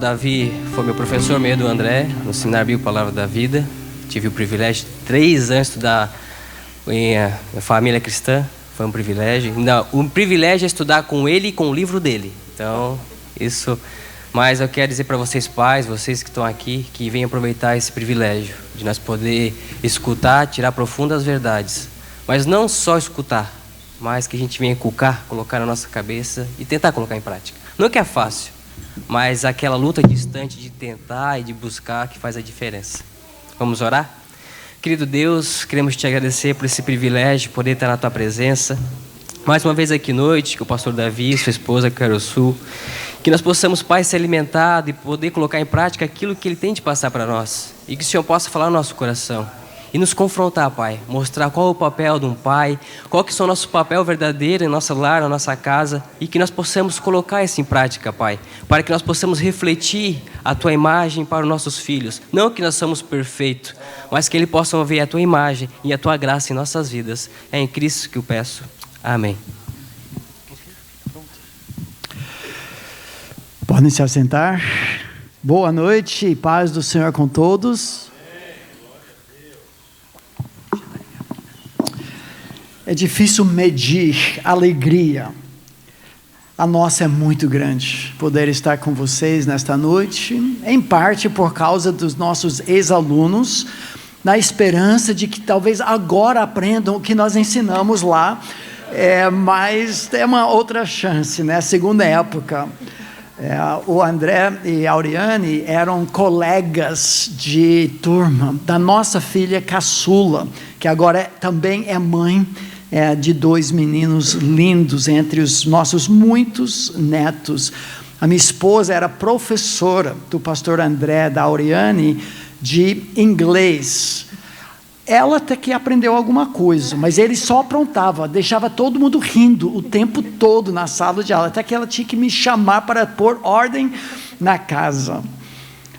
Davi foi meu professor, meio do André, no Seminário Bíblico Palavra da Vida. Tive o privilégio de 3 anos estudar em família cristã, foi um privilégio. Não, um privilégio é estudar com ele e com o livro dele. Então, isso... Mas eu quero dizer para vocês pais, vocês que estão aqui, que venham aproveitar esse privilégio de nós poder escutar, tirar profundas verdades. Mas não só escutar, mas que a gente venha inculcar, colocar na nossa cabeça e tentar colocar em prática. Não que é fácil, mas aquela luta distante de tentar e de buscar que faz a diferença. Vamos orar? Querido Deus, queremos te agradecer por esse privilégio de poder estar na tua presença. Mais uma vez aqui à noite, com o pastor Davi, sua esposa, Carosul. Que nós possamos, Pai, ser alimentado e poder colocar em prática aquilo que Ele tem de passar para nós. E que o Senhor possa falar no nosso coração. E nos confrontar, Pai. Mostrar qual é o papel de um pai, qual que é o nosso papel verdadeiro em nosso lar, na nossa casa. E que nós possamos colocar isso em prática, Pai. Para que nós possamos refletir a Tua imagem para os nossos filhos. Não que nós somos perfeitos, mas que eles possam ver a Tua imagem e a Tua graça em nossas vidas. É em Cristo que eu peço. Amém. Podem se assentar. Boa noite e paz do Senhor com todos. É difícil medir alegria. A nossa é muito grande. Poder estar com vocês nesta noite, em parte por causa dos nossos ex-alunos, na esperança de que talvez agora aprendam o que nós ensinamos lá. Mas é uma outra chance, né? Segunda época. O André e a Auriane eram colegas de turma da nossa filha caçula, que agora também é mãe de 2 meninos lindos, entre os nossos muitos netos. A minha esposa era professora do pastor André, da Auriane, de inglês. Ela até que aprendeu alguma coisa, mas ele só aprontava, deixava todo mundo rindo o tempo todo na sala de aula, até que ela tinha que me chamar para pôr ordem na casa.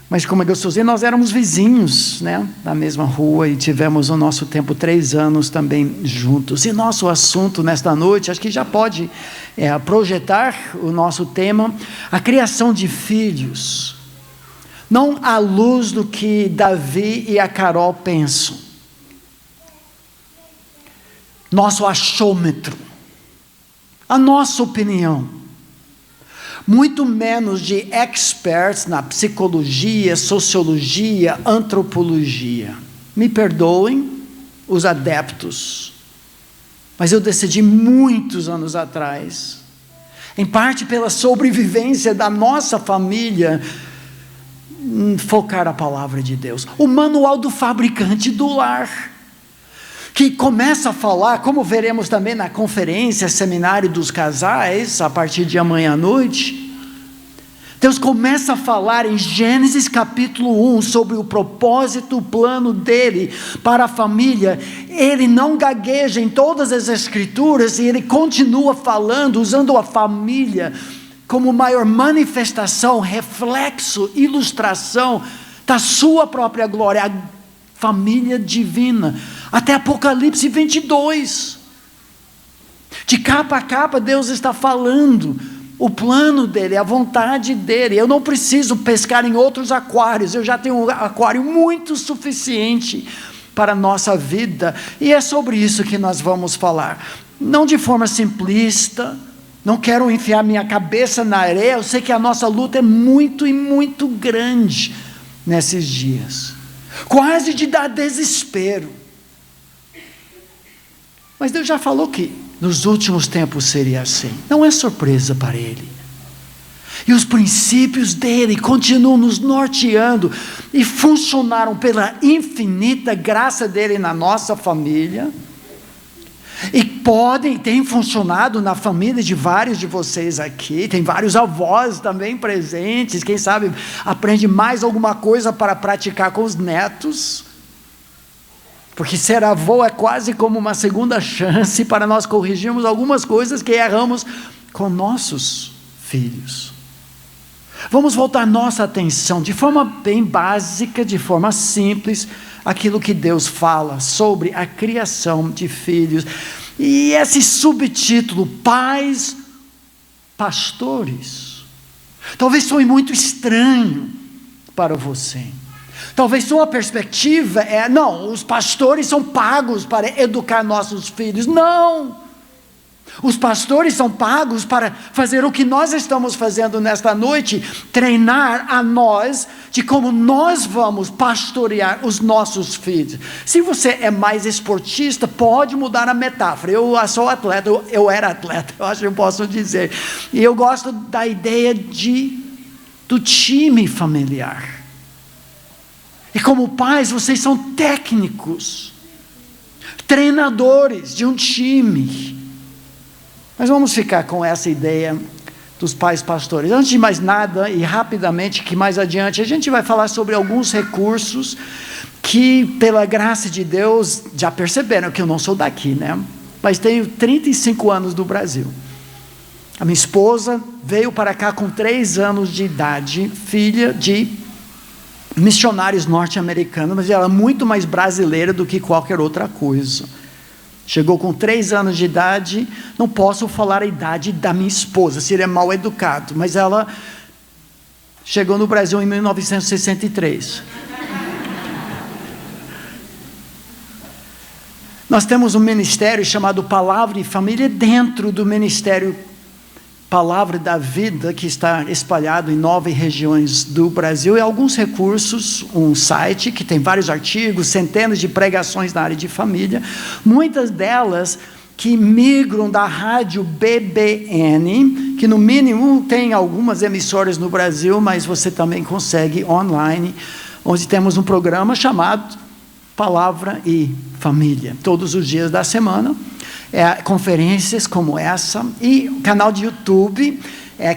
Mas como é gostoso, nós éramos vizinhos, né, na mesma rua, e tivemos o nosso tempo 3 anos também juntos. E nosso assunto nesta noite, acho que já pode projetar o nosso tema, a criação de filhos, não à luz do que Davi e a Carol pensam. Nosso achômetro, a nossa opinião, muito menos de experts na psicologia, sociologia, antropologia. Me perdoem os adeptos, mas eu decidi muitos anos atrás, em parte pela sobrevivência da nossa família, focar a palavra de Deus. O manual do fabricante do lar, que começa a falar, como veremos também na conferência, seminário dos casais, a partir de amanhã à noite. Deus começa a falar em Gênesis capítulo 1, sobre o propósito, o plano dele para a família. Ele não gagueja em todas as escrituras, e ele continua falando, usando a família como maior manifestação, reflexo, ilustração da sua própria glória, a família divina. Até Apocalipse 22, de capa a capa Deus está falando o plano dele, a vontade dele. Eu não preciso pescar em outros aquários, eu já tenho um aquário muito suficiente para a nossa vida, e é sobre isso que nós vamos falar, não de forma simplista. Não quero enfiar minha cabeça na areia, eu sei que a nossa luta é muito e muito grande nesses dias, quase de dar desespero. Mas Deus já falou que nos últimos tempos seria assim. Não é surpresa para Ele. E os princípios dele continuam nos norteando e funcionaram pela infinita graça dele na nossa família. E tem funcionado na família de vários de vocês aqui. Tem vários avós também presentes. Quem sabe aprende mais alguma coisa para praticar com os netos. Porque ser avô é quase como uma segunda chance para nós corrigirmos algumas coisas que erramos com nossos filhos. Vamos voltar nossa atenção de forma bem básica, de forma simples, aquilo que Deus fala sobre a criação de filhos. E esse subtítulo, pais, pastores. Talvez soe muito estranho para você. Talvez sua perspectiva é, não, os pastores são pagos para educar nossos filhos. Não! Os pastores são pagos para fazer o que nós estamos fazendo nesta noite, treinar a nós de como nós vamos pastorear os nossos filhos. Se você é mais esportista, pode mudar a metáfora. Eu sou atleta, eu era atleta, eu acho que eu posso dizer. E eu gosto da ideia do time familiar. E como pais, vocês são técnicos, treinadores de um time. Mas vamos ficar com essa ideia dos pais pastores. Antes de mais nada, e rapidamente, que mais adiante, a gente vai falar sobre alguns recursos que, pela graça de Deus, já perceberam que eu não sou daqui, né? Mas tenho 35 anos do Brasil. A minha esposa veio para cá com 3 anos de idade, filha de missionários norte-americanos, mas ela é muito mais brasileira do que qualquer outra coisa. Chegou com 3 anos de idade, não posso falar a idade da minha esposa, seria mal educado, mas ela chegou no Brasil em 1963. Nós temos um ministério chamado Palavra e Família, dentro do ministério Palavra da Vida, que está espalhado em 9 regiões do Brasil, e alguns recursos, um site que tem vários artigos, centenas de pregações na área de família, muitas delas que migram da rádio BBN, que no mínimo tem algumas emissoras no Brasil, mas você também consegue online, onde temos um programa chamado Palavra e Família, todos os dias da semana. Conferências como essa, e o canal de YouTube,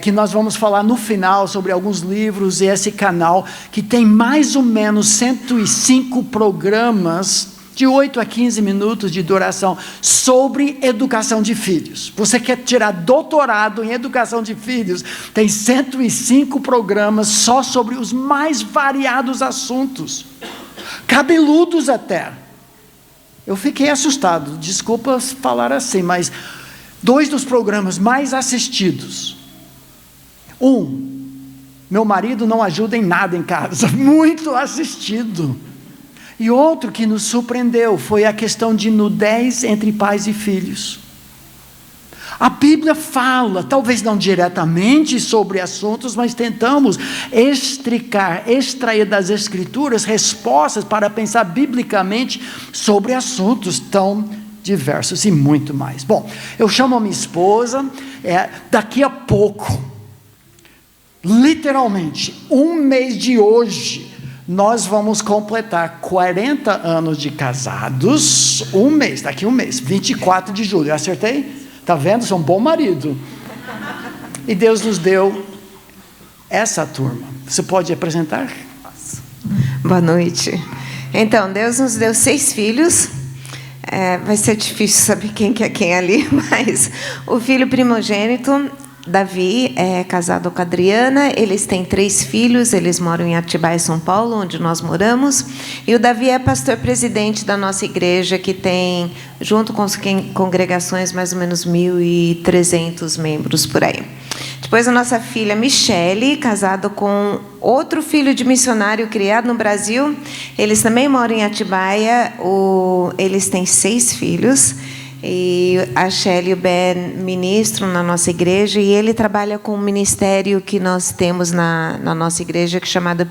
que nós vamos falar no final sobre alguns livros, e esse canal que tem mais ou menos 105 programas de 8 a 15 minutos de duração sobre educação de filhos. Você quer tirar doutorado em educação de filhos, tem 105 programas só sobre os mais variados assuntos, cabeludos até. Eu fiquei assustado, desculpa falar assim, mas 2 dos programas mais assistidos. Meu marido não ajuda em nada em casa, muito assistido. E outro que nos surpreendeu foi a questão de nudez entre pais e filhos. A Bíblia fala, talvez não diretamente sobre assuntos, mas tentamos extrair das Escrituras respostas para pensar biblicamente sobre assuntos tão diversos e muito mais. Bom, eu chamo a minha esposa, daqui a pouco, literalmente, 1 mês de hoje, nós vamos completar 40 anos de casados, daqui a um mês, 24 de julho, eu acertei? Está vendo? Sou um bom marido. E Deus nos deu essa turma. Você pode apresentar? Boa noite. Então, Deus nos deu 6 filhos. Vai ser difícil saber quem que é quem ali, mas o filho primogênito, Davi, é casado com a Adriana. Eles têm 3 filhos, eles moram em Atibaia, São Paulo, onde nós moramos. E o Davi é pastor-presidente da nossa igreja, que tem, junto com as congregações, mais ou menos 1.300 membros por aí. Depois a nossa filha Michele, casada com outro filho de missionário criado no Brasil. Eles também moram em Atibaia. Eles têm 6 filhos. E a Shelly e o Ben ministram na nossa igreja, e ele trabalha com um ministério que nós temos na nossa igreja, que é chamado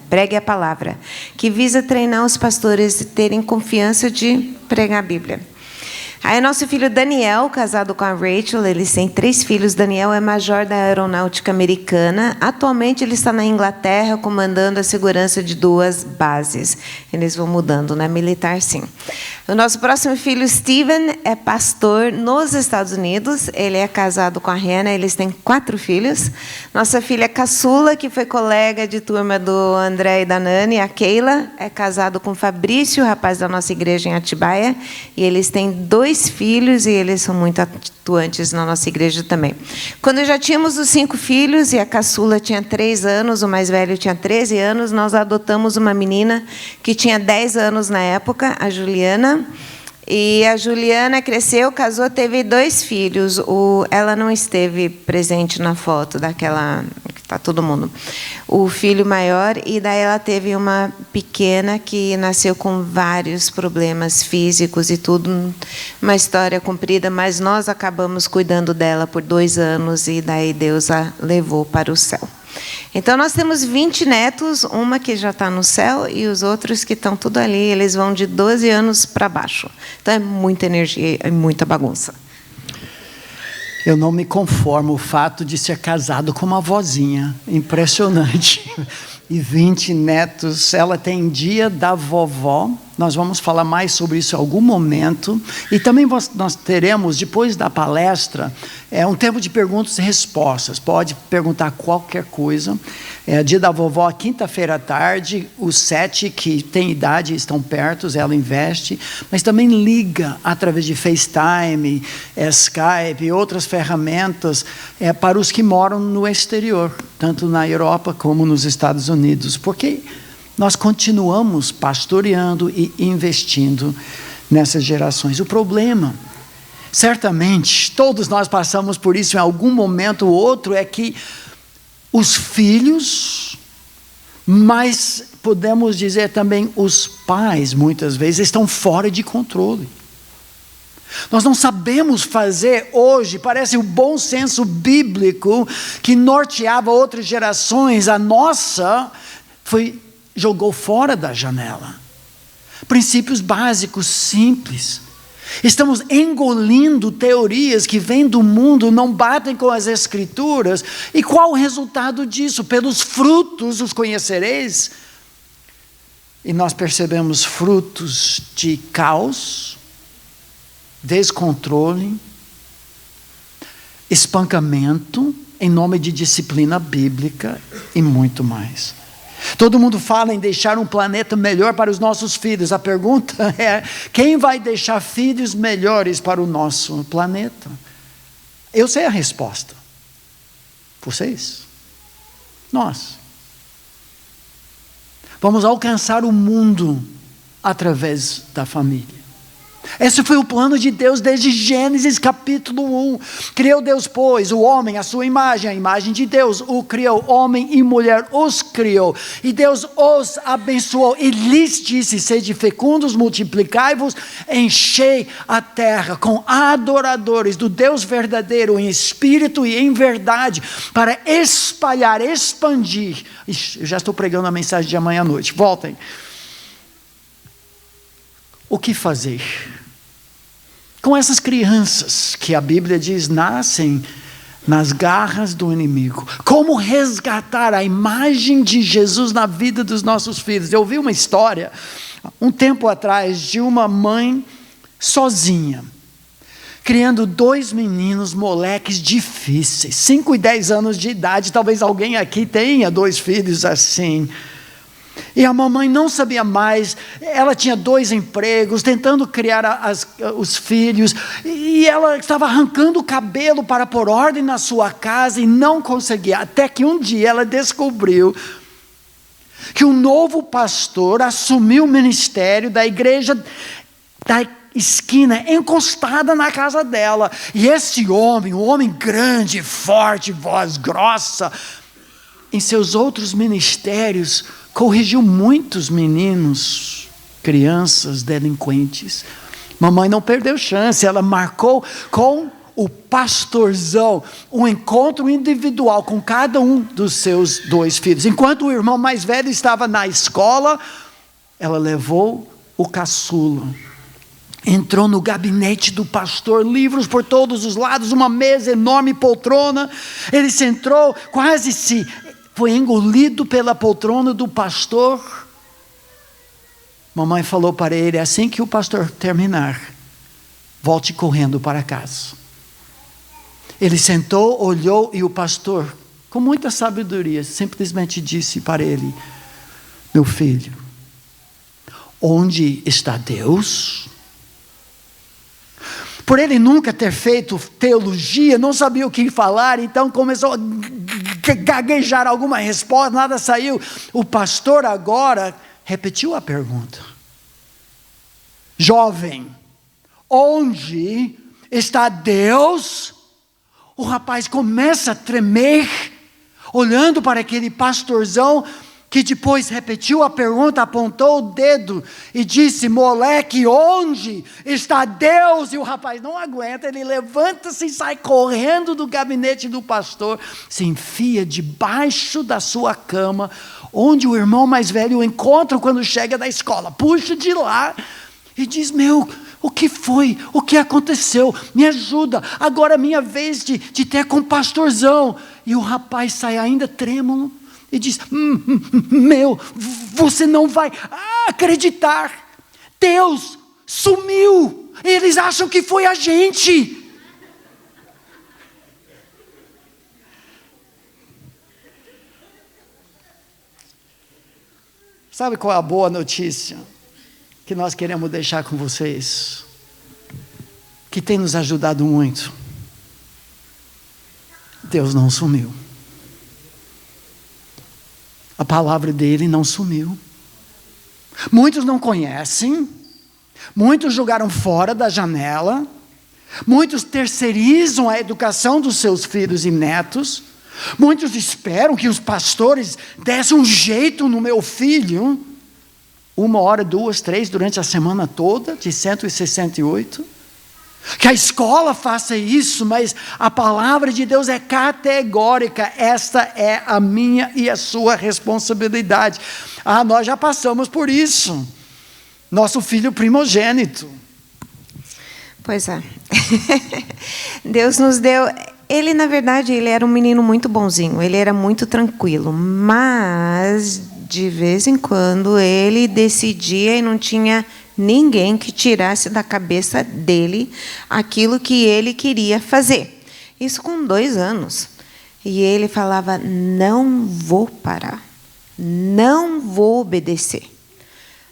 Pregue a Palavra, que visa treinar os pastores a terem confiança de pregar a Bíblia. Aí nosso filho Daniel, casado com a Rachel, eles têm 3 filhos. Daniel é major da Aeronáutica Americana. Atualmente ele está na Inglaterra comandando a segurança de 2 bases. Eles vão mudando, né? Militar, sim. O nosso próximo filho, Steven, é pastor nos Estados Unidos. Ele é casado com a Hannah, eles têm 4 filhos. Nossa filha Caçula, que foi colega de turma do André e da Nani, a Keila, é casado com Fabrício, rapaz da nossa igreja em Atibaia, e eles têm 2 filhos, e eles são muito atuantes na nossa igreja também. Quando já tínhamos os 5 filhos, e a Caçula tinha 3 anos, o mais velho tinha 13 anos, nós adotamos uma menina que tinha 10 anos na época, a Juliana, E a Juliana cresceu, casou, teve 2 filhos. Ela não esteve presente na foto daquela que está todo mundo. O filho maior, e daí ela teve uma pequena que nasceu com vários problemas físicos e tudo. Uma história comprida, mas nós acabamos cuidando dela por 2 anos e daí Deus a levou para o céu. Então, nós temos 20 netos, uma que já está no céu e os outros que estão tudo ali, eles vão de 12 anos para baixo. Então, é muita energia e muita bagunça. Eu não me conformo o fato de ser casado com uma vozinha. Impressionante. E 20 netos. Ela tem dia da vovó. Nós vamos falar mais sobre isso em algum momento. E também nós teremos, depois da palestra, um tempo de perguntas e respostas. Pode perguntar qualquer coisa. Dia da vovó, quinta-feira à tarde. Os 7 que têm idade estão perto, ela investe. Mas também liga através de FaceTime, Skype e outras ferramentas para os que moram no exterior, tanto na Europa como nos Estados Unidos. Porque nós continuamos pastoreando e investindo nessas gerações. O problema, certamente, todos nós passamos por isso em algum momento ou outro, é que os filhos, mas podemos dizer também os pais, muitas vezes, estão fora de controle. Nós não sabemos fazer hoje, parece o bom senso bíblico que norteava outras gerações, a nossa jogou fora da janela. Princípios básicos, simples. Estamos engolindo teorias que vêm do mundo, não batem com as Escrituras. E qual o resultado disso? Pelos frutos os conhecereis. E nós percebemos frutos de caos, descontrole, espancamento, em nome de disciplina bíblica e muito mais. Todo mundo fala em deixar um planeta melhor para os nossos filhos. A pergunta é: quem vai deixar filhos melhores para o nosso planeta? Eu sei a resposta. Vocês? Nós. Vamos alcançar o mundo através da família. Esse foi o plano de Deus desde Gênesis capítulo 1. Criou Deus, pois, o homem, a sua imagem, a imagem de Deus o criou. Homem e mulher os criou. E Deus os abençoou e lhes disse: sede fecundos, multiplicai-vos, enchei a terra com adoradores do Deus verdadeiro em espírito e em verdade, para espalhar, expandir. Ixi, eu já estou pregando a mensagem de amanhã à noite. Voltem. O que fazer com essas crianças que a Bíblia diz nascem nas garras do inimigo? Como resgatar a imagem de Jesus na vida dos nossos filhos? Eu ouvi uma história um tempo atrás de uma mãe sozinha, criando 2 meninos, moleques difíceis, 5 e 10 anos de idade. Talvez alguém aqui tenha 2 filhos assim. E a mamãe não sabia mais, ela tinha 2 empregos, tentando criar os filhos, e ela estava arrancando o cabelo para pôr ordem na sua casa e não conseguia, até que um dia ela descobriu que um novo pastor assumiu o ministério da igreja da esquina, encostada na casa dela, e esse homem, um homem grande, forte, voz grossa, em seus outros ministérios, corrigiu muitos meninos, crianças, delinquentes. Mamãe não perdeu chance, ela marcou com o pastorzão um encontro individual com cada um dos seus 2 filhos. Enquanto o irmão mais velho estava na escola, ela levou o caçula. Entrou no gabinete do pastor, livros por todos os lados, uma mesa enorme, poltrona. Ele sentou, foi engolido pela poltrona do pastor. Mamãe falou para ele: assim que o pastor terminar, volte correndo para casa. Ele sentou, olhou, e o pastor, com muita sabedoria, simplesmente disse para ele: meu filho, onde está Deus? Por ele nunca ter feito teologia, não sabia o que falar, então começou a gaguejar alguma resposta, nada saiu. O pastor agora repetiu a pergunta: jovem, onde está Deus? O rapaz começa a tremer, olhando para aquele pastorzão, que depois repetiu a pergunta, apontou o dedo e disse: moleque, onde está Deus? E o rapaz não aguenta, ele levanta-se e sai correndo do gabinete do pastor, se enfia debaixo da sua cama, onde o irmão mais velho o encontra quando chega da escola, puxa de lá e diz: meu, o que foi? O que aconteceu? Me ajuda, agora é minha vez de ter com o pastorzão. E o rapaz sai ainda trêmulo e diz: meu, você não vai acreditar, Deus sumiu, eles acham que foi a gente. Sabe qual é a boa notícia que nós queremos deixar com vocês, que tem nos ajudado muito? Deus não sumiu. A palavra dele não sumiu. Muitos não conhecem, muitos jogaram fora da janela, muitos terceirizam a educação dos seus filhos e netos, muitos esperam que os pastores dessem um jeito no meu filho, 1 hora, 2, 3, durante a semana toda, de 168. Que a escola faça isso, mas a palavra de Deus é categórica. Esta é a minha e a sua responsabilidade. Nós já passamos por isso. Nosso filho primogênito. Pois é. Deus nos deu... Ele, na verdade, ele era um menino muito bonzinho. Ele era muito tranquilo. Mas, de vez em quando, ele decidia e não tinha ninguém que tirasse da cabeça dele aquilo que ele queria fazer. Isso com 2 anos. E ele falava: não vou parar, não vou obedecer.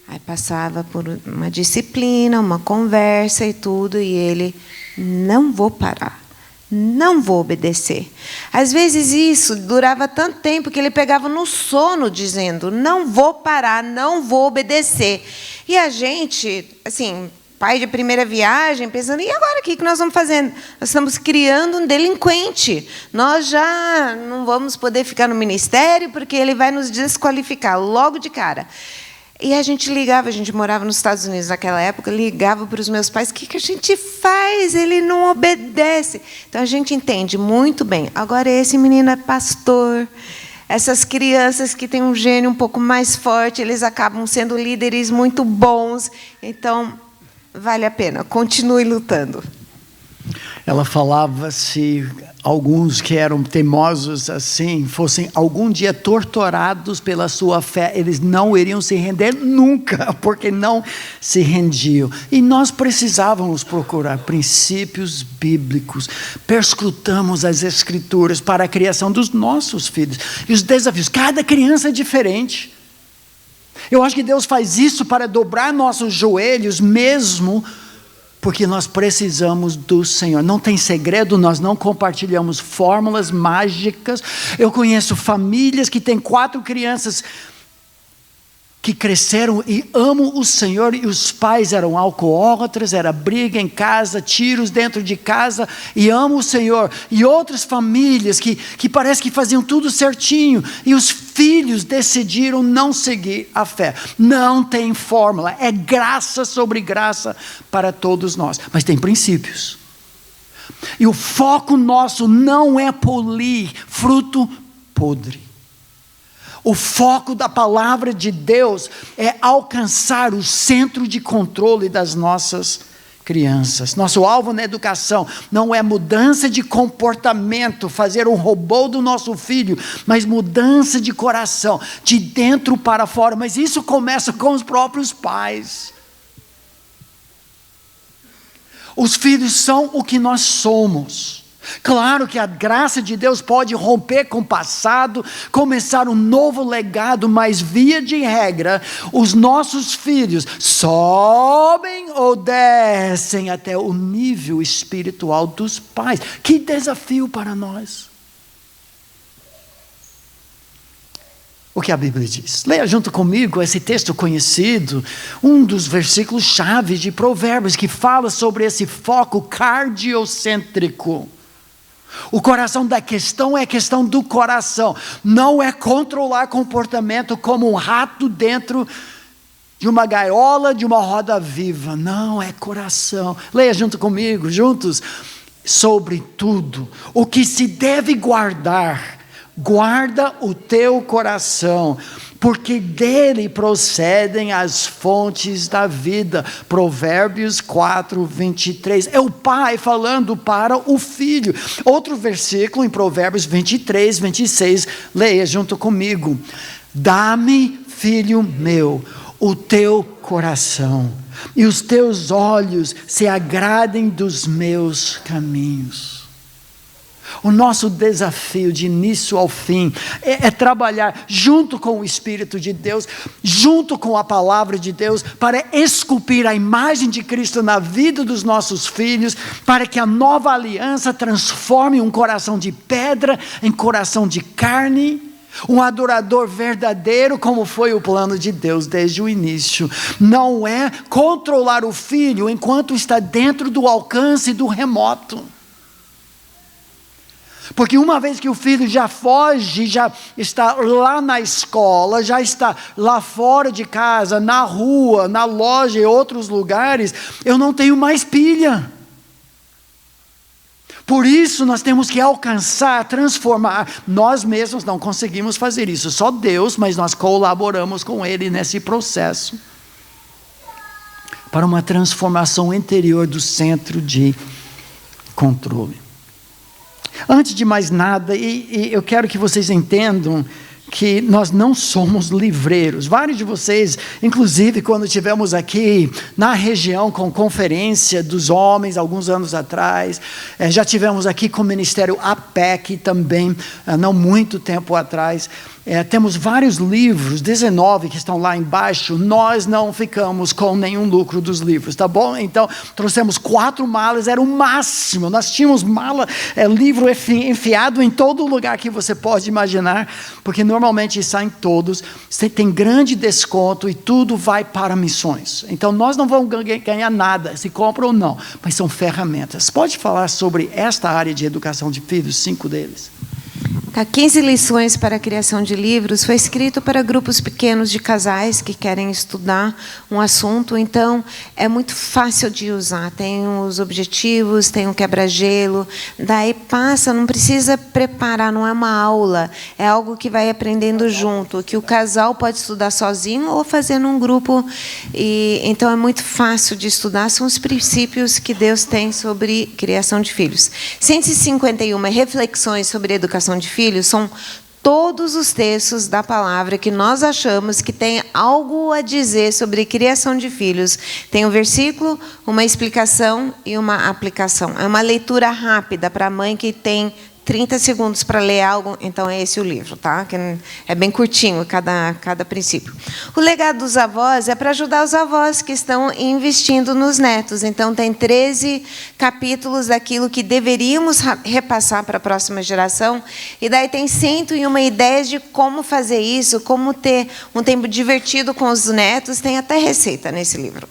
Aí passava por uma disciplina, uma conversa e tudo, e ele: não vou parar, não vou obedecer. Às vezes isso durava tanto tempo que ele pegava no sono dizendo: não vou parar, não vou obedecer. E a gente, assim, pai de primeira viagem, pensando: e agora o que nós vamos fazendo? Nós estamos criando um delinquente. Nós já não vamos poder ficar no ministério porque ele vai nos desqualificar logo de cara. E a gente ligava, a gente morava nos Estados Unidos naquela época, ligava para os meus pais: o que a gente faz? Ele não obedece. Então a gente entende muito bem. Agora esse menino é pastor. Essas crianças que têm um gênio um pouco mais forte, eles acabam sendo líderes muito bons. Então, vale a pena, continue lutando. Ela falava: se alguns que eram teimosos assim, fossem algum dia torturados pela sua fé, eles não iriam se render nunca, porque não se rendiam. E nós precisávamos procurar princípios bíblicos, perscrutamos as Escrituras para a criação dos nossos filhos. E os desafios, cada criança é diferente. Eu acho que Deus faz isso para dobrar nossos joelhos mesmo, porque nós precisamos do Senhor. Não tem segredo, nós não compartilhamos fórmulas mágicas. Eu conheço famílias que têm 4 crianças que cresceram e amam o Senhor, e os pais eram alcoólatras, era briga em casa, tiros dentro de casa, e amam o Senhor. E outras famílias que parece que faziam tudo certinho, e os filhos decidiram não seguir a fé. Não tem fórmula, é graça sobre graça para todos nós, mas tem princípios. E o foco nosso não é polir fruto podre. O foco da palavra de Deus é alcançar o centro de controle das nossas crianças. Nosso alvo na educação não é mudança de comportamento, fazer um robô do nosso filho, mas mudança de coração, de dentro para fora. Mas isso começa com os próprios pais. Os filhos são o que nós somos. Claro que a graça de Deus pode romper com o passado, começar um novo legado, mas via de regra, os nossos filhos sobem ou descem até o nível espiritual dos pais. Que desafio para nós! o que a Bíblia diz. Leia junto comigo esse texto conhecido, um dos versículos-chave de Provérbios, que fala sobre esse foco cardiocêntrico. O coração da questão é a questão do coração. Não é controlar comportamento como um rato dentro de uma gaiola, de uma roda viva. Não, é coração. Leia junto comigo, juntos. Sobretudo, o que se deve guardar, guarda o teu coração, porque dele procedem as fontes da vida. Provérbios 4, 23. É o pai falando para o filho. Outro versículo em Provérbios 23, 26. Leia junto comigo. Dá-me, filho meu, o teu coração, e os teus olhos se agradem dos meus caminhos. O nosso desafio de início ao fim é trabalhar junto com o Espírito de Deus, junto com a palavra de Deus, para esculpir a imagem de Cristo na vida dos nossos filhos, para que a nova aliança transforme um coração de pedra em coração de carne, um adorador verdadeiro, como foi o plano de Deus desde o início. Não é controlar o filho enquanto está dentro do alcance do remoto. Porque uma vez que o filho já foge, já está lá na escola, já está lá fora de casa, na rua, na loja e outros lugares, eu não tenho mais pilha. Por isso nós temos que alcançar, transformar. Nós mesmos não conseguimos fazer isso, só Deus, mas nós colaboramos com Ele nesse processo. Para uma transformação interior do centro de controle. Antes de mais nada, eu quero que vocês entendam que nós não somos livreiros. Vários de vocês, inclusive quando estivemos aqui na região com conferência dos homens, alguns anos atrás, já tivemos aqui com o Ministério APEC também, não muito tempo atrás. Temos vários livros, 19 que estão lá embaixo. Nós não ficamos com nenhum lucro dos livros, tá bom? Então, trouxemos 4 malas, era o máximo. Nós tínhamos livro enfiado em todo lugar que você pode imaginar, porque normalmente saem todos, você tem grande desconto e tudo vai para missões. Então, nós não vamos ganhar nada, se compra ou não, mas são ferramentas. Pode falar sobre esta área de educação de filhos, 5 deles? 15 lições para a criação de livros foi escrito para grupos pequenos de casais que querem estudar um assunto, então é muito fácil de usar. Tem os objetivos, tem um quebra-gelo, daí passa, não precisa preparar, não é uma aula, é algo que vai aprendendo junto, que o casal pode estudar sozinho ou fazer num grupo, e então é muito fácil de estudar, são os princípios que Deus tem sobre criação de filhos. 151 reflexões sobre educação de filhos são todos os textos da palavra que nós achamos que tem algo a dizer sobre criação de filhos. Tem um versículo, uma explicação e uma aplicação. É uma leitura rápida para a mãe que tem 30 segundos para ler algo, então é esse o livro, tá? Que é bem curtinho cada princípio. O legado dos avós é para ajudar os avós que estão investindo nos netos. Então tem 13 capítulos daquilo que deveríamos repassar para a próxima geração. E daí tem 101 ideias de como fazer isso, como ter um tempo divertido com os netos. Tem até receita nesse livro.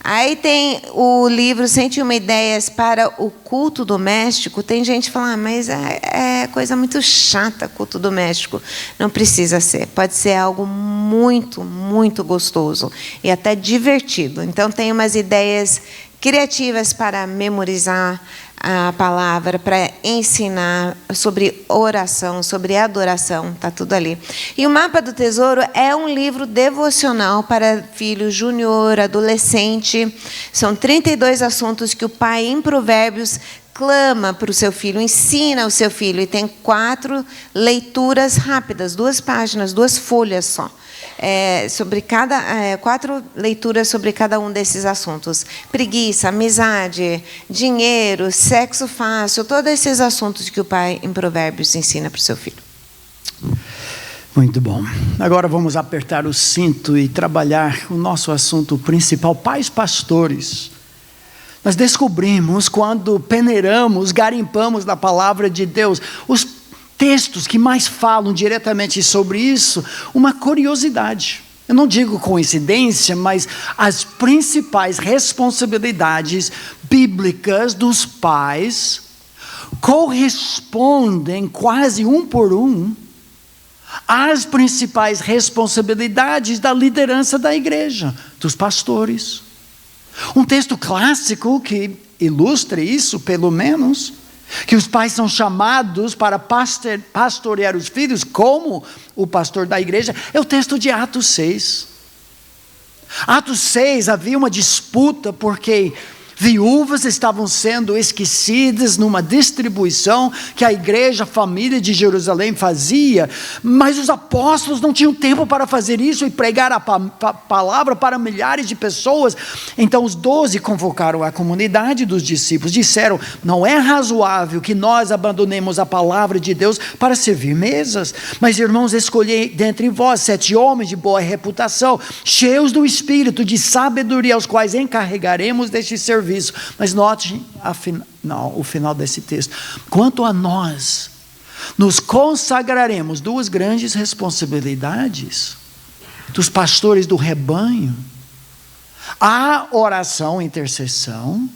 Aí tem o livro 101 ideias para o culto doméstico. Tem gente que fala, mas é coisa muito chata, culto doméstico. Não precisa ser. Pode ser algo muito, muito gostoso e até divertido. Então, tem umas ideias criativas para memorizar a palavra, para ensinar sobre oração, sobre adoração, está tudo ali. E o Mapa do Tesouro é um livro devocional para filho júnior, adolescente. São 32 assuntos que o pai, em Provérbios, clama para o seu filho, ensina o seu filho. E tem 4 leituras rápidas, 2 páginas, 2 folhas só. Sobre 4 leituras sobre cada um desses assuntos. Preguiça, amizade, dinheiro, sexo fácil, todos esses assuntos que o pai em Provérbios ensina para o seu filho. Muito bom. Agora vamos apertar o cinto e trabalhar o nosso assunto principal, pais pastores. Nós descobrimos, quando peneiramos, garimpamos na palavra de Deus, os textos que mais falam diretamente sobre isso, uma curiosidade. Eu não digo coincidência, mas as principais responsabilidades bíblicas dos pais correspondem quase um por um às principais responsabilidades da liderança da igreja, dos pastores. Um texto clássico que ilustra isso, pelo menos, que os pais são chamados para pastorear os filhos, como o pastor da igreja, é o texto de Atos 6. Atos 6 havia uma disputa porque viúvas estavam sendo esquecidas numa distribuição que a igreja, a família de Jerusalém fazia, mas os apóstolos não tinham tempo para fazer isso e pregar a palavra para milhares de pessoas. Então os 12 convocaram a comunidade dos discípulos, disseram: não é razoável que nós abandonemos a palavra de Deus para servir mesas, mas irmãos, escolhei dentre vós 7 homens de boa reputação, cheios do Espírito, de sabedoria, aos quais encarregaremos deste serviço. Mas note o final desse texto: quanto a nós, nos consagraremos. 2 grandes responsabilidades dos pastores do rebanho: a oração, intercessão,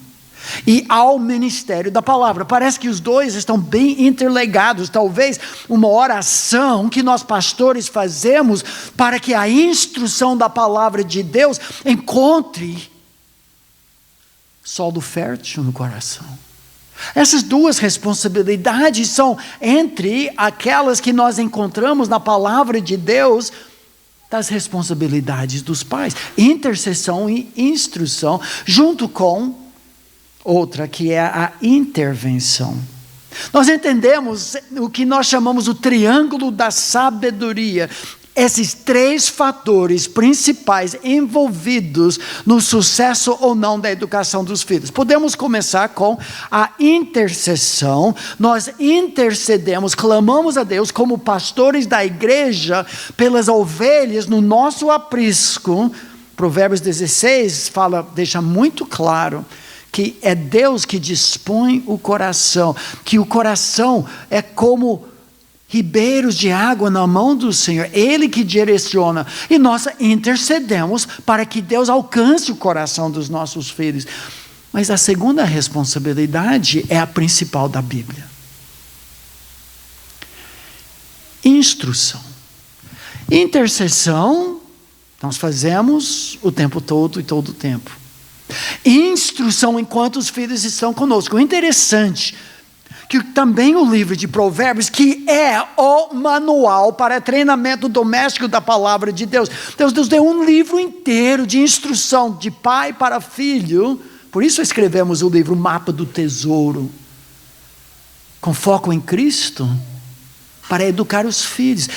e ao ministério da palavra. Parece que os 2 estão bem interligados. Talvez uma oração que nós pastores fazemos para que a instrução da palavra de Deus encontre solo fértil no coração. Essas 2 responsabilidades são entre aquelas que nós encontramos na palavra de Deus, das responsabilidades dos pais: intercessão e instrução, junto com outra que é a intervenção. Nós entendemos o que nós chamamos o triângulo da sabedoria. Esses 3 fatores principais envolvidos no sucesso ou não da educação dos filhos. Podemos começar com a intercessão. Nós intercedemos, clamamos a Deus como pastores da igreja pelas ovelhas no nosso aprisco. Provérbios 16 deixa muito claro que é Deus que dispõe o coração, que o coração é como ribeiros de água na mão do Senhor, Ele que direciona, e nós intercedemos para que Deus alcance o coração dos nossos filhos. Mas a segunda responsabilidade é a principal da Bíblia: instrução. Intercessão nós fazemos o tempo todo e todo o tempo. Instrução enquanto os filhos estão conosco. O interessante que também o livro de Provérbios, que é o manual para treinamento doméstico da palavra de Deus. Deus nos deu um livro inteiro de instrução de pai para filho. Por isso escrevemos o livro Mapa do Tesouro, com foco em Cristo, para educar os filhos.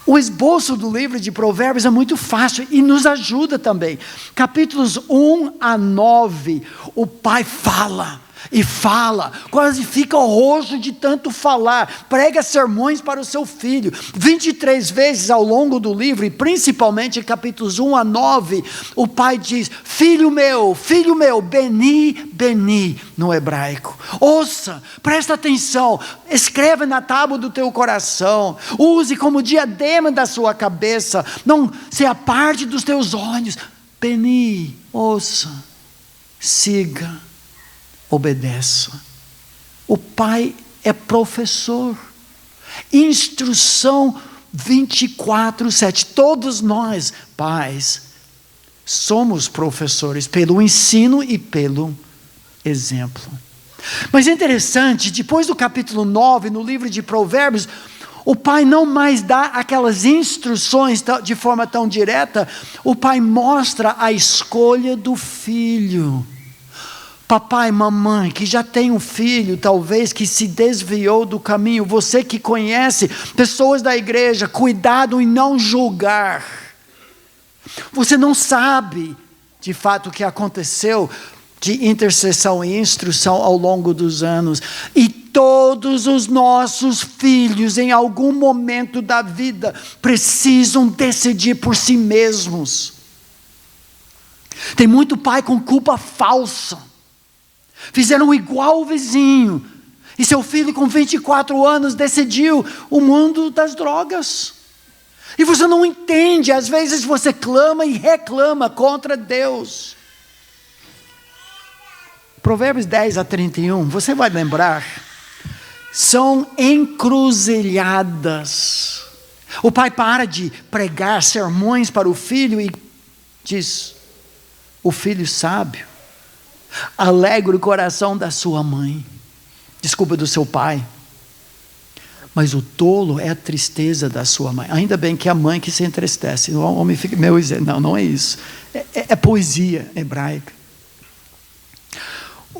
O esboço do livro de Provérbios é muito fácil e nos ajuda também. Capítulos 1 a 9, o pai fala e fala, quase fica roxo de tanto falar, prega sermões para o seu filho, 23 vezes ao longo do livro, e principalmente em capítulos 1 a 9, o pai diz: filho meu, Beni, Beni, no hebraico. Ouça, presta atenção, escreve na tábua do teu coração, use como diadema da sua cabeça, não se aparte dos teus olhos. Beni, ouça, siga, obedeça. O pai é professor. Instrução 24/7. Todos nós, pais, somos professores pelo ensino e pelo exemplo. Mas é interessante, depois do capítulo 9, no livro de Provérbios, o pai não mais dá aquelas instruções de forma tão direta. O pai mostra a escolha do filho. Papai, mamãe, que já tem um filho, talvez, que se desviou do caminho, você que conhece pessoas da igreja, cuidado em não julgar. Você não sabe, de fato, o que aconteceu de intercessão e instrução ao longo dos anos. E todos os nossos filhos, em algum momento da vida, precisam decidir por si mesmos. Tem muito pai com culpa falsa. Fizeram igual o vizinho E seu filho com 24 anos decidiu o mundo das drogas. E você não entende, às vezes você clama e reclama contra Deus. Provérbios 10-31, você vai lembrar, são encruzilhadas. O pai para de pregar sermões para o filho e diz: o filho sábio alegra o coração da sua mãe. Desculpa, do seu pai. Mas o tolo é a tristeza da sua mãe. Ainda bem que é a mãe que se entristece. O homem fica, não é isso. É poesia hebraica.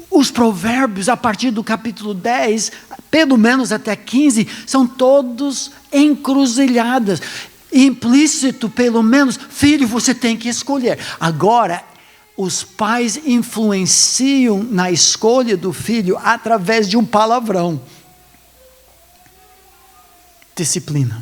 Os provérbios, a partir do capítulo 10, pelo menos até 15, são todos encruzilhadas. Implícito, pelo menos, filho, você tem que escolher. Agora, os pais influenciam na escolha do filho através de um palavrão. Disciplina.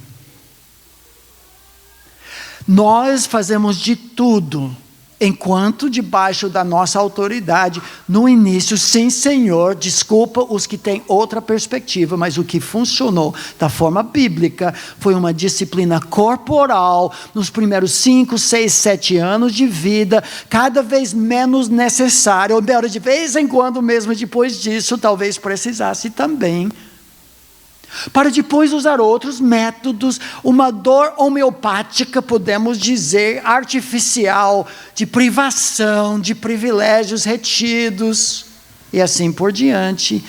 Nós fazemos de tudo, enquanto debaixo da nossa autoridade, no início, sim, Senhor, desculpa os que têm outra perspectiva, mas o que funcionou da forma bíblica foi uma disciplina corporal nos primeiros 5, 6, 7 anos de vida, cada vez menos necessária, ou melhor, de vez em quando mesmo depois disso, talvez precisasse também, para depois usar outros métodos, uma dor homeopática, podemos dizer, artificial, de privação, de privilégios retidos, e assim por diante,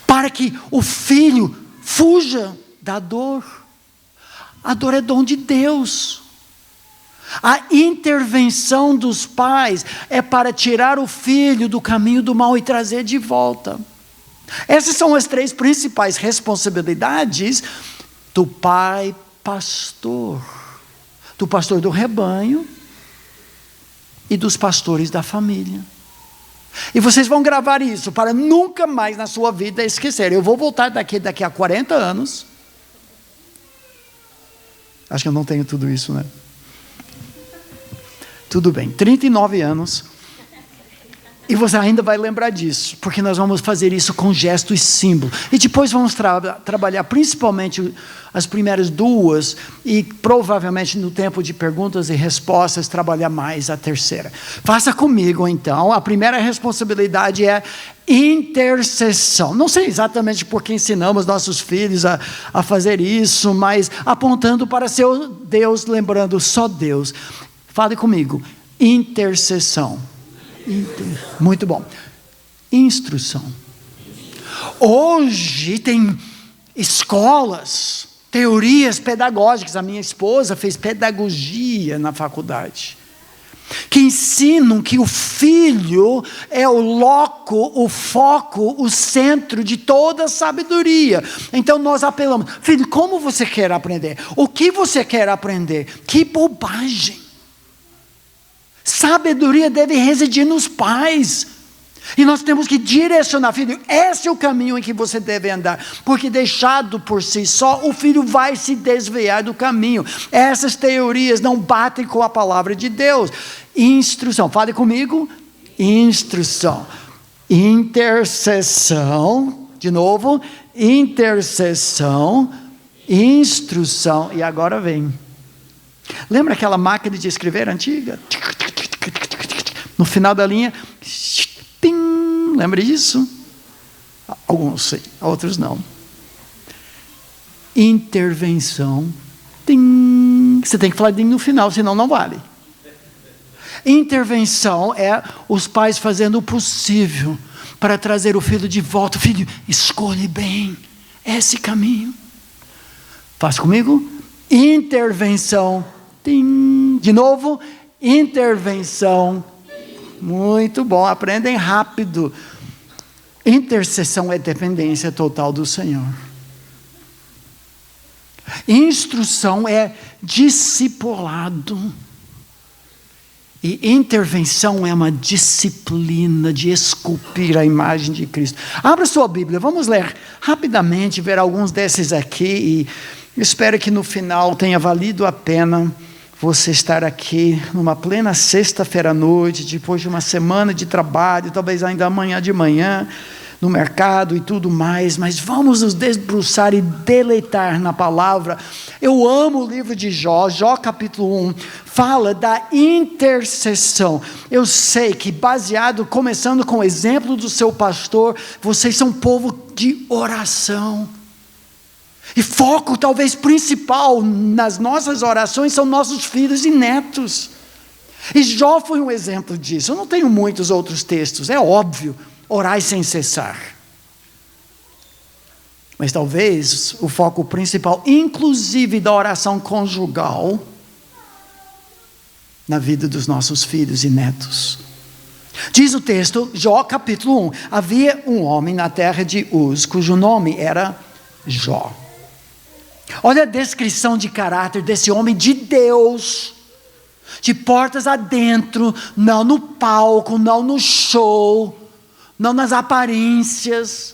para que o filho fuja da dor. A dor é dom de Deus. A intervenção dos pais é para tirar o filho do caminho do mal e trazer de volta. Essas são as 3 principais responsabilidades do pai pastor. Do pastor do rebanho e dos pastores da família. E vocês vão gravar isso para nunca mais na sua vida esquecer. Eu vou voltar daqui a 40 anos. Acho que eu não tenho tudo isso, né? Tudo bem, 39 anos. E você ainda vai lembrar disso, porque nós vamos fazer isso com gesto e símbolo. E depois vamos trabalhar principalmente as primeiras 2, e provavelmente no tempo de perguntas e respostas, trabalhar mais a terceira. Faça comigo então, a primeira responsabilidade é intercessão. Não sei exatamente por que ensinamos nossos filhos a fazer isso, mas apontando para seu Deus, lembrando só Deus. Fale comigo, intercessão. Muito bom. Instrução. Hoje tem escolas, teorias pedagógicas. A minha esposa fez pedagogia na faculdade, que ensinam que o filho é o loco, o foco, o centro de toda a sabedoria. Então nós apelamos: filho, como você quer aprender? O que você quer aprender? Que bobagem! Sabedoria deve residir nos pais. E nós temos que direcionar, filho, esse é o caminho em que você deve andar. Porque deixado por si só, o filho vai se desviar do caminho. Essas teorias não batem com a palavra de Deus. Instrução, fale comigo. Instrução. Intercessão, de novo. Intercessão, instrução. E agora vem. Lembra aquela máquina de escrever antiga? No final da linha, pim, lembra disso? Alguns sim, outros não. Intervenção, tim. Você tem que falar no final, senão não vale. Intervenção é os pais fazendo o possível para trazer o filho de volta. Filho, escolhe bem esse caminho. Faz comigo? Intervenção, tim. De novo, intervenção. Muito bom, aprendem rápido. Intercessão é dependência total do Senhor. Instrução é discipulado. E intervenção é uma disciplina de esculpir a imagem de Cristo. Abra sua Bíblia, vamos ler rapidamente, ver alguns desses aqui. E espero que no final tenha valido a pena você estar aqui numa plena sexta-feira à noite, depois de uma semana de trabalho, talvez ainda amanhã de manhã, no mercado e tudo mais, mas vamos nos debruçar e deleitar na palavra. Eu amo o livro de Jó. Jó capítulo 1 fala da intercessão. Eu sei que começando com o exemplo do seu pastor, vocês são povo de oração. E foco talvez principal nas nossas orações são nossos filhos e netos. E Jó foi um exemplo disso. Eu não tenho muitos outros textos, é óbvio. Orai sem cessar. Mas talvez o foco principal, inclusive da oração conjugal, na vida dos nossos filhos e netos. Diz o texto, Jó capítulo 1, havia um homem na terra de Uz, cujo nome era Jó. Olha a descrição de caráter desse homem de Deus, de portas adentro, não no palco, não no show, não nas aparências,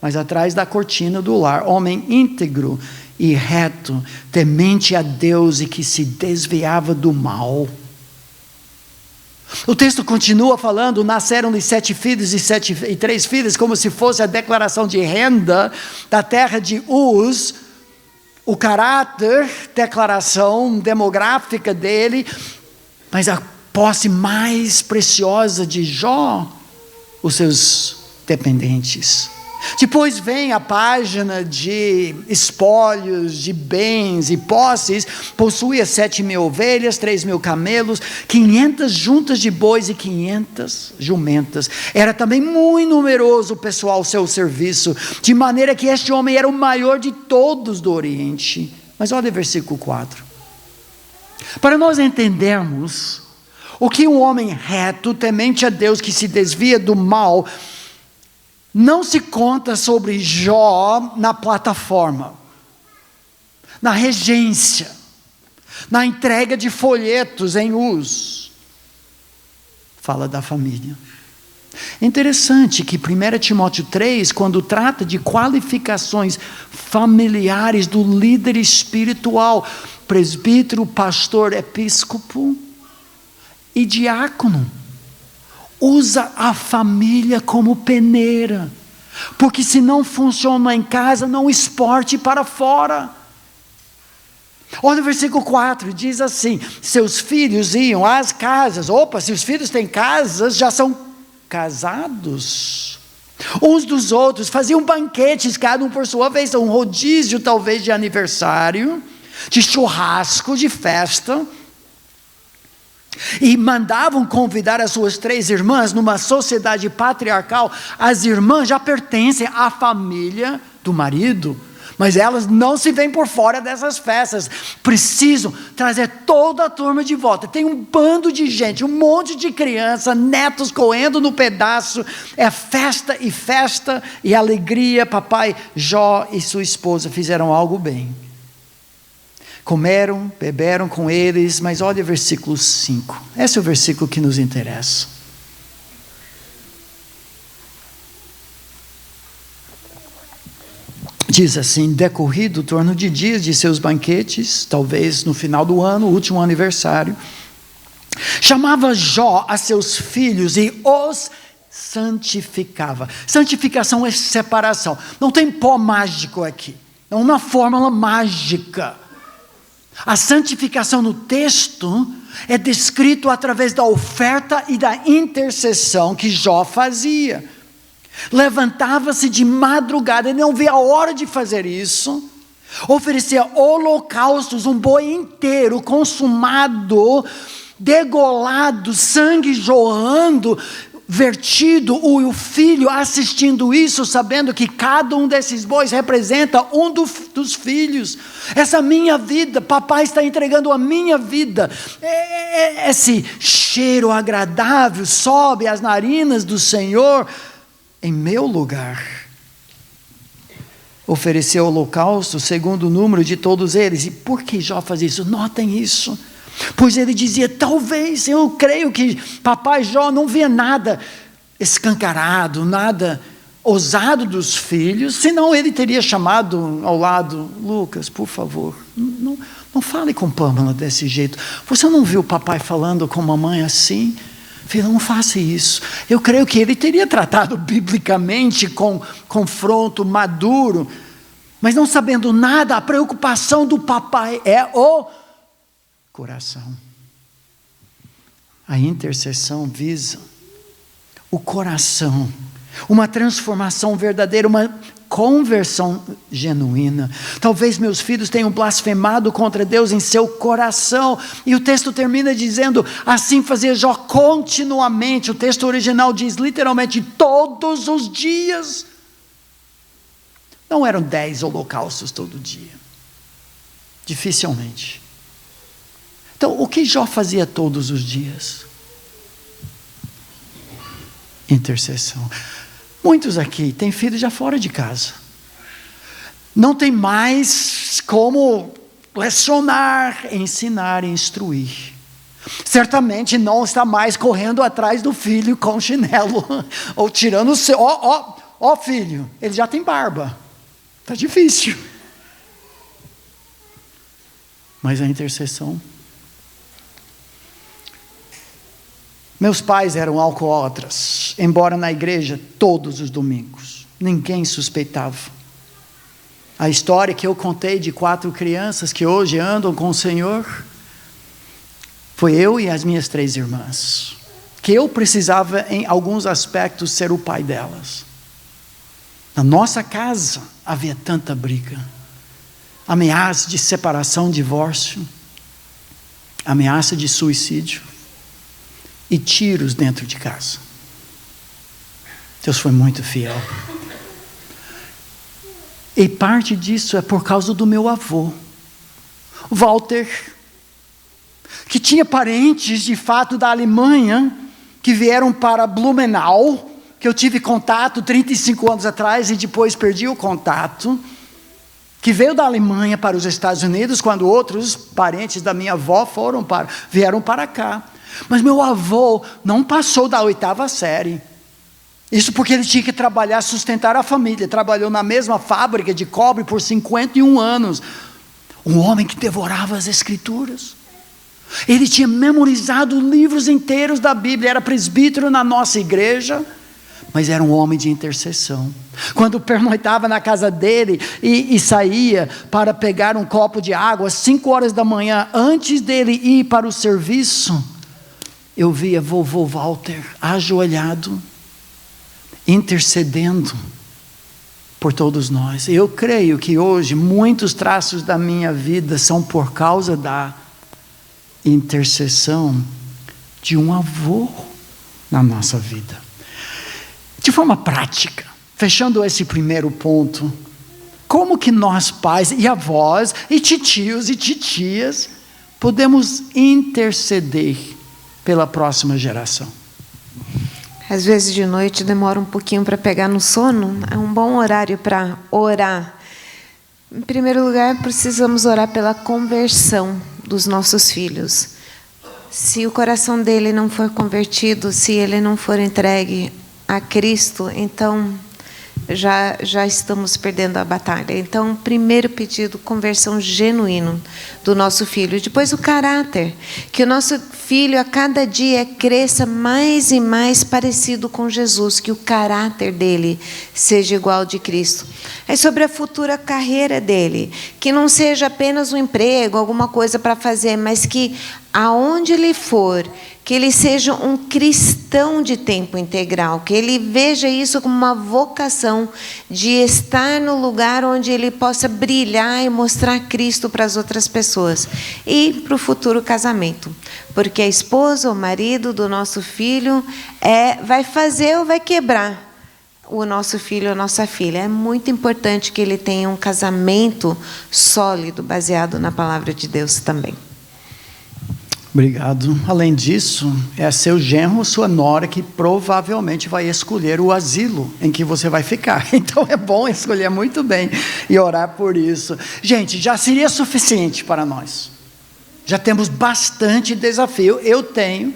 mas atrás da cortina do lar. Homem íntegro e reto, temente a Deus e que se desviava do mal. O texto continua falando, nasceram-lhe 7 filhos e 3 filhas, como se fosse a declaração de renda da terra de Uz, o caráter, declaração demográfica dele, mas a posse mais preciosa de Jó, os seus dependentes. Depois vem a página de espólios, de bens e posses. Possuía 7.000 ovelhas, 3.000 camelos, 500 juntas de bois e 500 jumentas. Era também muito numeroso o pessoal ao seu serviço, de maneira que este homem era o maior de todos do Oriente. Mas olha o versículo 4. Para nós entendermos o que um homem reto, temente a Deus, que se desvia do mal, não se conta sobre Jó na plataforma, na regência, na entrega de folhetos em Uz. Fala da família. Interessante que 1 Timóteo 3, quando trata de qualificações familiares do líder espiritual, presbítero, pastor, episcopo e diácono, usa a família como peneira, porque se não funciona em casa, não exporte para fora. Olha o versículo 4, diz assim: seus filhos iam às casas. Se os filhos têm casas, já são casados. Uns dos outros faziam banquetes, cada um por sua vez, um rodízio talvez de aniversário, de churrasco, de festa. E mandavam convidar as suas 3 irmãs. Numa sociedade patriarcal, as irmãs já pertencem à família do marido, mas elas não se veem por fora dessas festas. Precisam trazer toda a turma de volta. Tem um bando de gente, um monte de criança, netos correndo no pedaço. É festa e alegria. Papai Jó e sua esposa fizeram algo bem. Comeram, beberam com eles, mas olha o versículo 5. Esse é o versículo que nos interessa. Diz assim: decorrido o torno de dias de seus banquetes, talvez no final do ano, último aniversário, chamava Jó a seus filhos e os santificava. Santificação é separação. Não tem pó mágico aqui. É uma fórmula mágica. A santificação no texto é descrito através da oferta e da intercessão que Jó fazia. Levantava-se de madrugada, ele não via a hora de fazer isso, oferecia holocaustos, um boi inteiro consumado, degolado, sangue jorrando, vertido, o filho assistindo isso, sabendo que cada um desses bois representa um dos filhos. Essa minha vida, papai está entregando a minha vida. Esse cheiro agradável sobe às narinas do Senhor em meu lugar. Ofereceu holocausto segundo o número de todos eles. E por que Jó faz isso? Notem isso. Pois ele dizia: talvez, eu creio que papai Jó não via nada escancarado, nada ousado dos filhos, senão ele teria chamado ao lado: Lucas, por favor, não fale com Pâmela desse jeito. Você não viu o papai falando com a mamãe assim? Filho, não faça isso. Eu creio que ele teria tratado biblicamente com confronto maduro, mas não sabendo nada, a preocupação do papai é o coração. A intercessão visa o coração, uma transformação verdadeira, uma conversão genuína. Talvez meus filhos tenham blasfemado contra Deus em seu coração, e o texto termina dizendo, assim fazia Jó continuamente. O texto original diz literalmente, todos os dias. Não eram 10 holocaustos todo dia, dificilmente. Então, o que Jó fazia todos os dias? Intercessão. Muitos aqui têm filhos já fora de casa. Não tem mais como lecionar, ensinar, instruir. Certamente não está mais correndo atrás do filho com chinelo, ou tirando o seu. Ó filho, ele já tem barba. Está difícil. Mas a intercessão. Meus pais eram alcoólatras, embora na igreja todos os domingos. Ninguém suspeitava. A história que eu contei de 4 crianças que hoje andam com o Senhor, foi eu e as minhas 3 irmãs. Que eu precisava, em alguns aspectos, ser o pai delas. Na nossa casa havia tanta briga. Ameaça de separação, divórcio. Ameaça de suicídio. E tiros dentro de casa. Deus foi muito fiel. E parte disso é por causa do meu avô, Walter, que tinha parentes de fato da Alemanha, que vieram para Blumenau, que eu tive contato 35 anos atrás e depois perdi o contato, que veio da Alemanha para os Estados Unidos, quando outros parentes da minha avó vieram para cá. Mas meu avô não passou da 8ª série. Isso porque ele tinha que trabalhar, sustentar a família. Trabalhou na mesma fábrica de cobre por 51 anos. Um homem que devorava as escrituras. Ele tinha memorizado livros inteiros da Bíblia. Era presbítero na nossa igreja, mas era um homem de intercessão. Quando pernoitava na casa dele e saía para pegar um copo de água às 5 horas da manhã, antes dele ir para o serviço, eu via vovô Walter ajoelhado, intercedendo por todos nós. Eu creio que hoje muitos traços da minha vida são por causa da intercessão de um avô na nossa vida. De forma prática, fechando esse primeiro ponto, como que nós pais e avós e titios e titias podemos interceder pela próxima geração? Às vezes de noite demora um pouquinho para pegar no sono. É um bom horário para orar. Em primeiro lugar, precisamos orar pela conversão dos nossos filhos. Se o coração dele não for convertido, se ele não for entregue a Cristo, então já estamos perdendo a batalha. Então, primeiro pedido, conversão genuína do nosso filho. Depois o caráter, que o nosso filho a cada dia cresça mais e mais parecido com Jesus, que o caráter dele seja igual ao de Cristo. É sobre a futura carreira dele, que não seja apenas um emprego, alguma coisa para fazer, mas que aonde ele for, que ele seja um cristão de tempo integral, que ele veja isso como uma vocação de estar no lugar onde ele possa brilhar e mostrar Cristo para as outras pessoas. E para o futuro casamento, porque a esposa, o marido do nosso filho vai fazer ou vai quebrar o nosso filho ou nossa filha. É muito importante que ele tenha um casamento sólido, baseado na palavra de Deus também. Obrigado. Além disso, é seu genro, sua nora, que provavelmente vai escolher o asilo em que você vai ficar. Então é bom escolher muito bem e orar por isso. Gente, já seria suficiente para nós. Já temos bastante desafio. Eu tenho,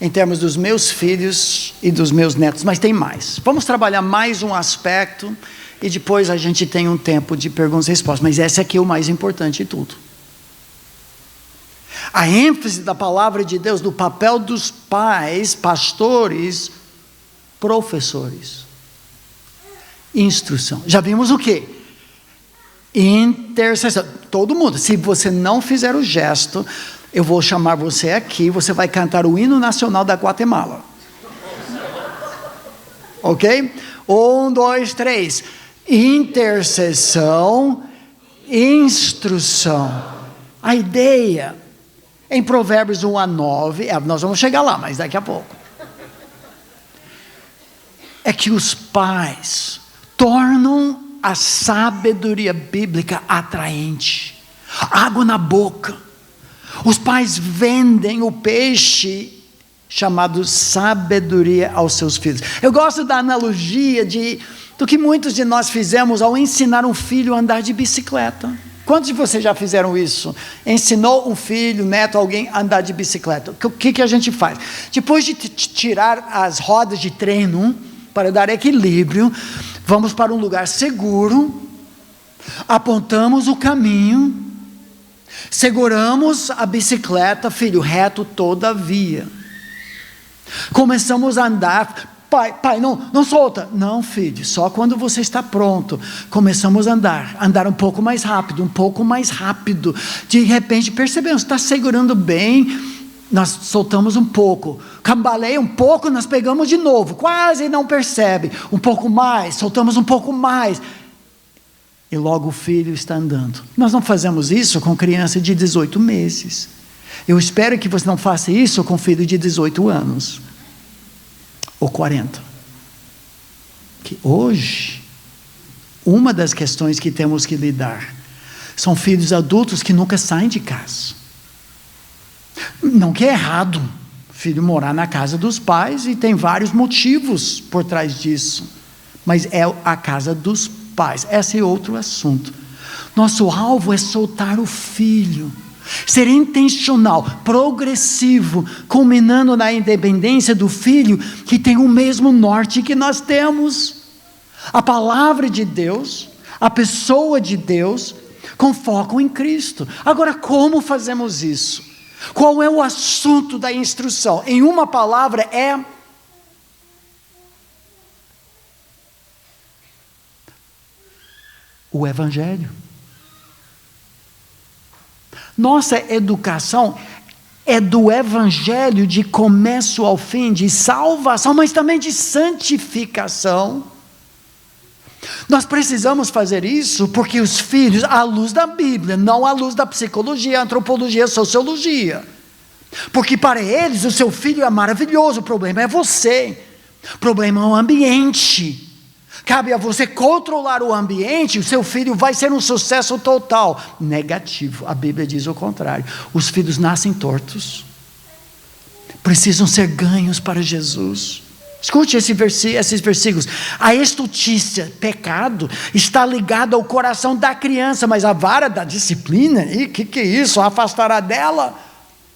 em termos dos meus filhos e dos meus netos, mas tem mais. Vamos trabalhar mais um aspecto e depois a gente tem um tempo de perguntas e respostas. Mas esse aqui é o mais importante de tudo. A ênfase da palavra de Deus, do papel dos pais, pastores, professores. Instrução. Já vimos o quê? Intercessão. Todo mundo. Se você não fizer o gesto, eu vou chamar você aqui, você vai cantar o hino nacional da Guatemala. Ok? 1, 2, 3. Intercessão, instrução. A ideia, em Provérbios 1 a 9, nós vamos chegar lá, mas daqui a pouco, é que os pais tornam a sabedoria bíblica atraente, água na boca. Os pais vendem o peixe chamado sabedoria aos seus filhos. Eu gosto da analogia do que muitos de nós fizemos ao ensinar um filho a andar de bicicleta. Quantos de vocês já fizeram isso? Ensinou um filho, neto, alguém a andar de bicicleta. O que a gente faz? Depois de tirar as rodas de treino, para dar equilíbrio, vamos para um lugar seguro, apontamos o caminho, seguramos a bicicleta, filho, reto toda a via. Começamos a andar, pai, não solta. Não, filho, só quando você está pronto. Começamos a andar um pouco mais rápido. De repente percebemos, está segurando bem, nós soltamos um pouco, cambaleia um pouco, nós pegamos de novo, quase não percebe, um pouco mais, soltamos um pouco mais, e logo o filho está andando. Nós não fazemos isso com criança de 18 meses, eu espero que você não faça isso com filho de 18 anos, ou 40, que hoje, uma das questões que temos que lidar, são filhos adultos que nunca saem de casa. Não que é errado filho morar na casa dos pais, e tem vários motivos por trás disso, mas é a casa dos pais, esse é outro assunto. Nosso alvo é soltar o filho, ser intencional, progressivo, culminando na independência do filho, que tem o mesmo norte que nós temos, a palavra de Deus, a pessoa de Deus, com foco em Cristo. Agora, como fazemos isso? Qual é o assunto da instrução? Em uma palavra, é o Evangelho. Nossa educação é do Evangelho de começo ao fim, de salvação, mas também de santificação. Nós precisamos fazer isso porque os filhos, à luz da Bíblia, não à luz da psicologia, antropologia, sociologia. Porque para eles o seu filho é maravilhoso, o problema é você. O problema é o ambiente. Cabe a você controlar o ambiente, o seu filho vai ser um sucesso total. Negativo, a Bíblia diz o contrário. Os filhos nascem tortos, precisam ser ganhos para Jesus. Escute esses versículos. A estultícia, pecado, está ligado ao coração da criança, mas a vara da disciplina, e que é isso? Afastará dela?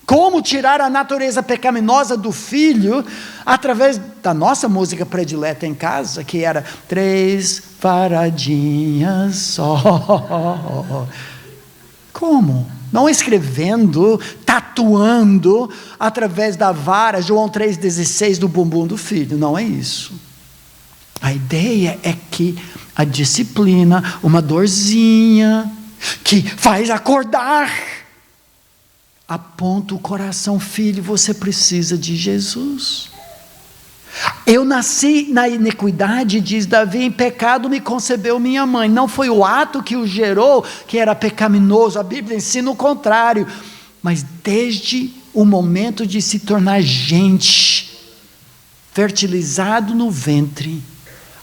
Como tirar a natureza pecaminosa do filho, através da nossa música predileta em casa, que era 3 varadinhas só. Como? Não escrevendo, tatuando, através da vara, João 3,16 do bumbum do filho, não é isso. A ideia é que a disciplina, uma dorzinha, que faz acordar, aponta o coração, filho, você precisa de Jesus. Eu nasci na iniquidade, diz Davi, em pecado me concebeu minha mãe. Não foi o ato que o gerou que era pecaminoso, a Bíblia ensina o contrário. Mas desde o momento de se tornar gente, fertilizado no ventre,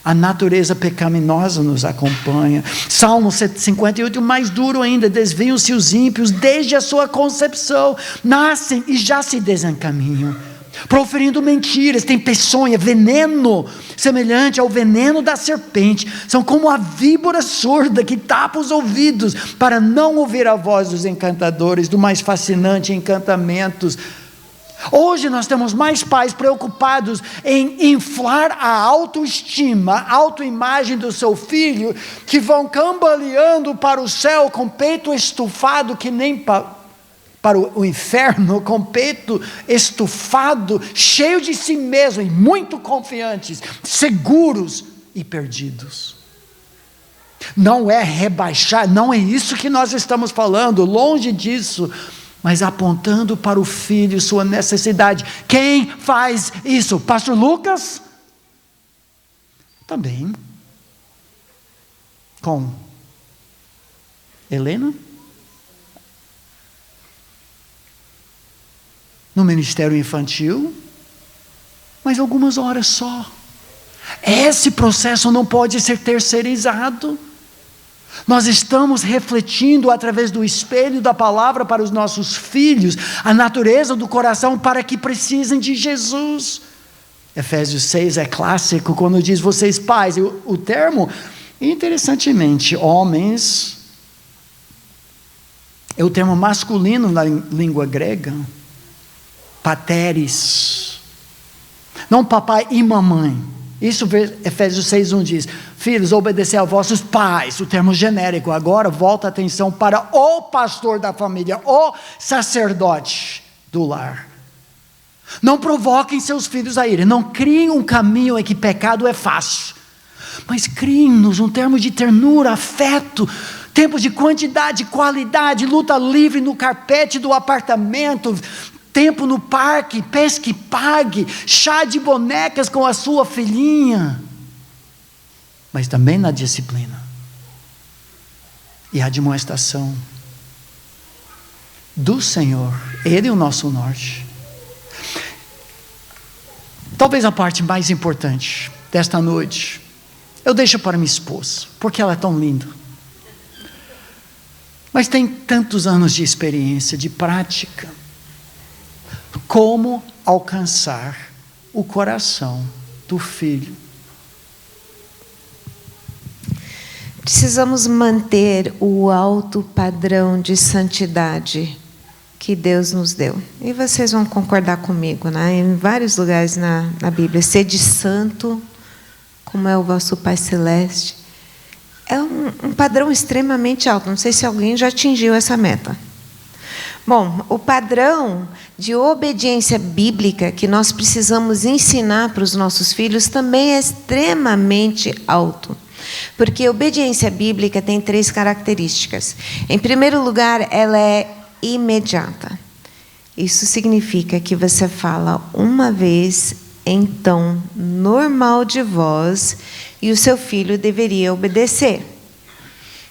a natureza pecaminosa nos acompanha. Salmo 58, mais duro ainda, desviam-se os ímpios desde a sua concepção, nascem e já se desencaminham, proferindo mentiras, tem peçonha, veneno, semelhante ao veneno da serpente, são como a víbora surda que tapa os ouvidos, para não ouvir a voz dos encantadores, do mais fascinante encantamentos. Hoje nós temos mais pais preocupados em inflar a autoestima, a autoimagem do seu filho, que vão cambaleando para o céu com peito estufado que nem para o inferno com o peito estufado, cheio de si mesmo e muito confiantes, seguros e perdidos. Não é rebaixar, não é isso que nós estamos falando, longe disso, mas apontando para o filho, sua necessidade. Quem faz isso? Pastor Lucas? Também. Com Helena? No ministério infantil? Mas algumas horas só. Esse processo não pode ser terceirizado. Nós estamos refletindo através do espelho da palavra para os nossos filhos, a natureza do coração para que precisem de Jesus. Efésios 6 é clássico quando diz vocês pais, o termo, interessantemente, homens, é o termo masculino na língua grega, pateres, não papai e mamãe. Isso Efésios 6:1 diz, filhos, obedecer a vossos pais, o termo genérico. Agora volta a atenção para o pastor da família, o sacerdote do lar. Não provoquem seus filhos a ira, não criem um caminho em que pecado é fácil, mas criem-nos um termo de ternura, afeto, tempo de quantidade, qualidade, luta livre no carpete do apartamento, tempo no parque, pesque e pague, chá de bonecas com a sua filhinha, mas também na disciplina e a admoestação do Senhor. Ele é o nosso norte. Talvez a parte mais importante desta noite, eu deixo para minha esposa, porque ela é tão linda, mas tem tantos anos de experiência, de prática. Como alcançar o coração do filho? Precisamos manter o alto padrão de santidade que Deus nos deu. E vocês vão concordar comigo, né? Em vários lugares na Bíblia, sede santo, como é o vosso Pai Celeste. É um padrão extremamente alto. Não sei se alguém já atingiu essa meta. Bom, o padrão de obediência bíblica que nós precisamos ensinar para os nossos filhos também é extremamente alto. Porque a obediência bíblica tem 3 características. Em primeiro lugar, ela é imediata. Isso significa que você fala uma vez em tom normal de voz e o seu filho deveria obedecer.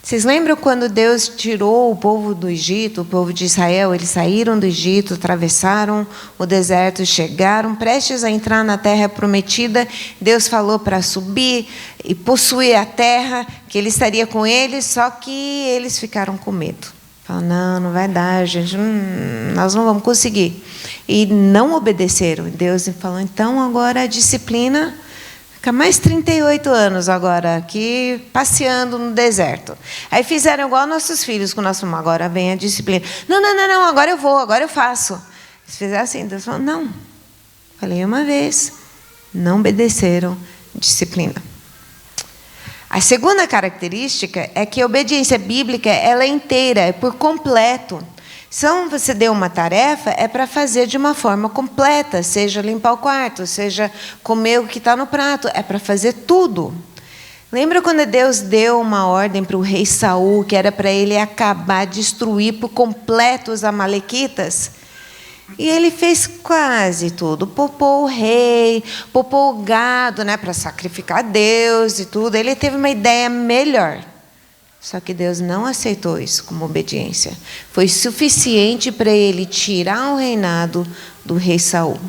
Vocês lembram quando Deus tirou o povo do Egito, o povo de Israel? Eles saíram do Egito, atravessaram o deserto, chegaram prestes a entrar na terra prometida. Deus falou para subir e possuir a terra, que Ele estaria com eles, só que eles ficaram com medo. Falaram, não vai dar, gente, nós não vamos conseguir. E não obedeceram. Deus falou, então agora a disciplina... Fica mais 38 anos agora aqui, passeando no deserto. Aí fizeram igual nossos filhos, com o nosso agora vem a disciplina. Não, agora eu vou, agora eu faço. Eles fizeram assim, Deus falou, não. Falei uma vez, não obedeceram disciplina. A segunda característica é que a obediência bíblica ela é inteira, é por completo. Se você deu uma tarefa, é para fazer de uma forma completa, seja limpar o quarto, seja comer o que está no prato, é para fazer tudo. Lembra quando Deus deu uma ordem para o rei Saul, que era para ele acabar, destruir por completo os amalequitas? E ele fez quase tudo, poupou o rei, poupou o gado, né, para sacrificar a Deus e tudo. Ele teve uma ideia melhor. Só que Deus não aceitou isso como obediência. Foi suficiente para ele tirar o reinado do rei Saul.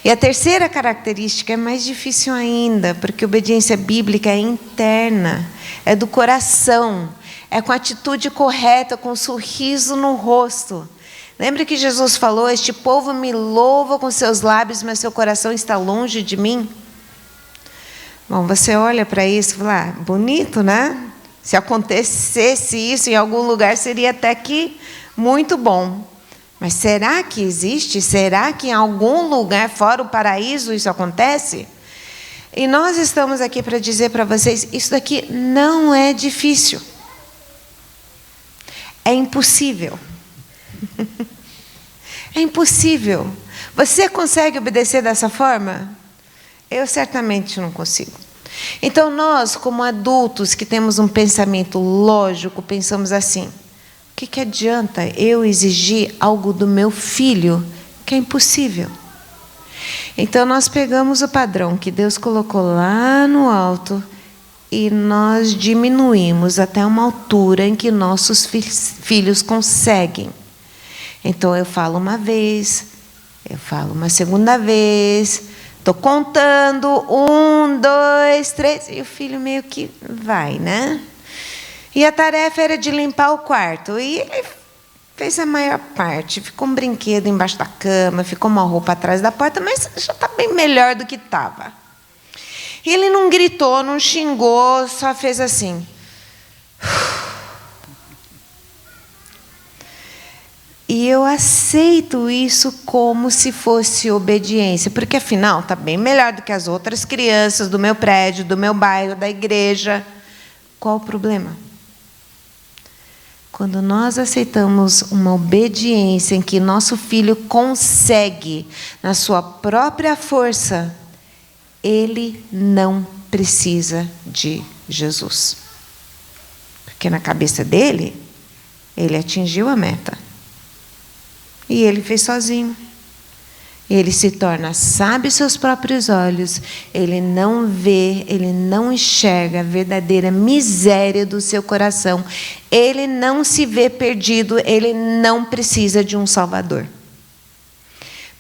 E a terceira característica é mais difícil ainda, porque a obediência bíblica é interna, é do coração, é com a atitude correta, com um sorriso no rosto. Lembra que Jesus falou, este povo me louva com seus lábios, mas seu coração está longe de mim? Bom, você olha para isso e fala, bonito, né? Se acontecesse isso em algum lugar, seria até que muito bom. Mas será que existe? Será que em algum lugar fora o paraíso isso acontece? E nós estamos aqui para dizer para vocês, isso daqui não é difícil. É impossível. É impossível. Você consegue obedecer dessa forma? Eu certamente não consigo. Então nós, como adultos que temos um pensamento lógico, pensamos assim: o que adianta eu exigir algo do meu filho que é impossível? Então nós pegamos o padrão que Deus colocou lá no alto e nós diminuímos até uma altura em que nossos filhos conseguem. Então eu falo uma vez, eu falo uma segunda vez, estou contando, 1, 2, 3, e o filho meio que vai, né? E a tarefa era de limpar o quarto, e ele fez a maior parte. Ficou um brinquedo embaixo da cama, ficou uma roupa atrás da porta, mas já está bem melhor do que estava. E ele não gritou, não xingou, só fez assim. E eu aceito isso como se fosse obediência, porque afinal está bem melhor do que as outras crianças do meu prédio, do meu bairro, da igreja. Qual o problema? Quando nós aceitamos uma obediência em que nosso filho consegue, na sua própria força, ele não precisa de Jesus. Porque na cabeça dele, ele atingiu a meta. E ele fez sozinho. Ele se torna sábio aos seus próprios olhos. Ele não vê, ele não enxerga a verdadeira miséria do seu coração. Ele não se vê perdido, ele não precisa de um Salvador.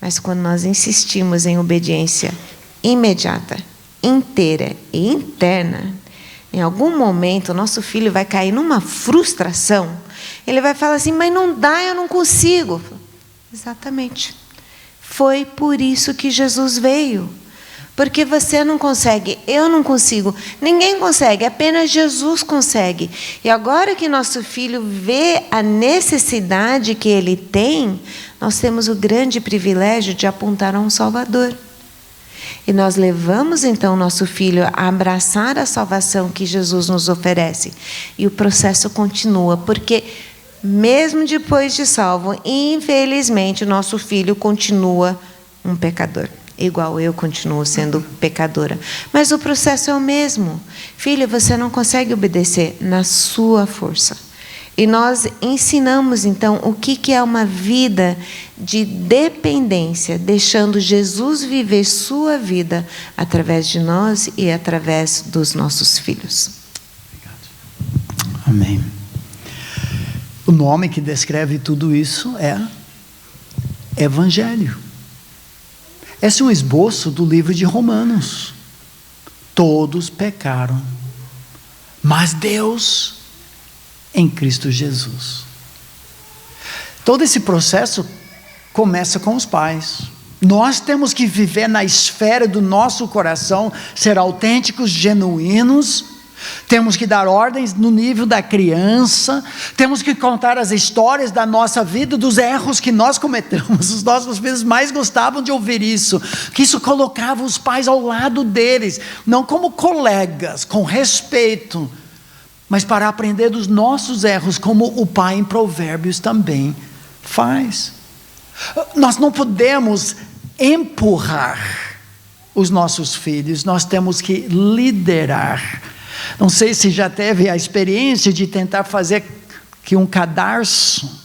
Mas quando nós insistimos em obediência imediata, inteira e interna, em algum momento o nosso filho vai cair numa frustração. Ele vai falar assim: mas não dá, eu não consigo. Exatamente. Foi por isso que Jesus veio. Porque você não consegue, eu não consigo, ninguém consegue, apenas Jesus consegue. E agora que nosso filho vê a necessidade que ele tem, nós temos o grande privilégio de apontar a um Salvador. E nós levamos então nosso filho a abraçar a salvação que Jesus nos oferece. E o processo continua, porque mesmo depois de salvo, infelizmente, nosso filho continua um pecador. Igual eu continuo sendo pecadora. Mas o processo é o mesmo. Filho, você não consegue obedecer na sua força. E nós ensinamos, então, o que é uma vida de dependência, deixando Jesus viver sua vida através de nós e através dos nossos filhos. Obrigado. Amém. O nome que descreve tudo isso é Evangelho. Esse é um esboço do livro de Romanos. Todos pecaram, mas Deus em Cristo Jesus. Todo esse processo começa com os pais. Nós temos que viver na esfera do nosso coração, ser autênticos, genuínos. Temos que dar ordens no nível da criança. Temos que contar as histórias da nossa vida, dos erros que nós cometemos. Os nossos filhos mais gostavam de ouvir isso, que isso colocava os pais ao lado deles, não como colegas, com respeito, mas para aprender dos nossos erros, como o pai em Provérbios também faz. Nós não podemos empurrar os nossos filhos, nós temos que liderar. Não sei se já teve a experiência de tentar fazer que um cadarço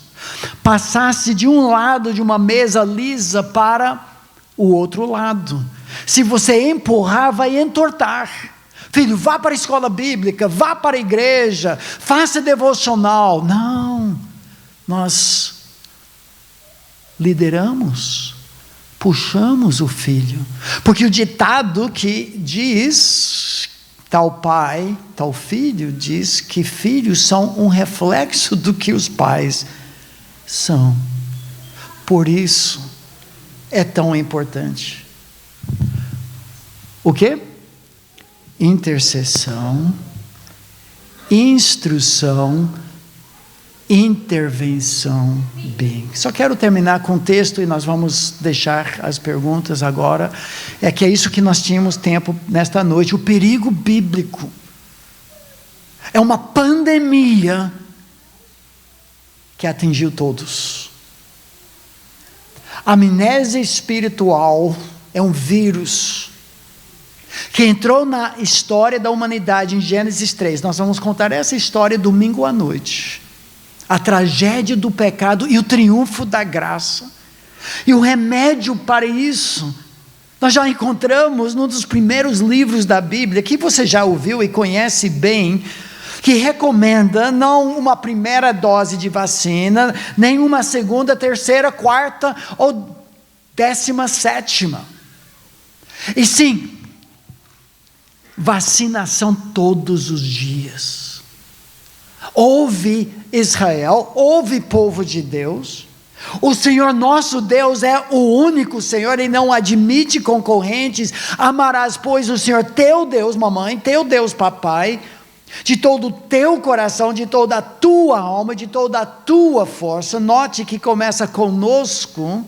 passasse de um lado de uma mesa lisa para o outro lado. Se você empurrar, vai entortar. Filho, vá para a escola bíblica, vá para a igreja, faça devocional. Não, nós lideramos, puxamos o filho. Porque o ditado que diz, tal pai, tal filho, diz que filhos são um reflexo do que os pais são. Por isso é tão importante. O quê? Intercessão, instrução, intervenção bem. Só quero terminar com o texto e nós vamos deixar as perguntas agora. É que é isso que nós tínhamos tempo nesta noite. O perigo bíblico é uma pandemia que atingiu todos. A amnésia espiritual é um vírus que entrou na história da humanidade em Gênesis 3. Nós vamos contar essa história domingo à noite. A tragédia do pecado e o triunfo da graça. E o remédio para isso, nós já encontramos num dos primeiros livros da Bíblia, que você já ouviu e conhece bem, que recomenda não uma primeira dose de vacina, nem uma segunda, terceira, quarta ou 17ª. E sim, vacinação todos os dias. Ouve Israel, ouve povo de Deus. O Senhor nosso Deus é o único Senhor e não admite concorrentes. Amarás, pois, o Senhor teu Deus, mamãe, teu Deus, papai, de todo o teu coração, de toda a tua alma, de toda a tua força. Note que começa conosco.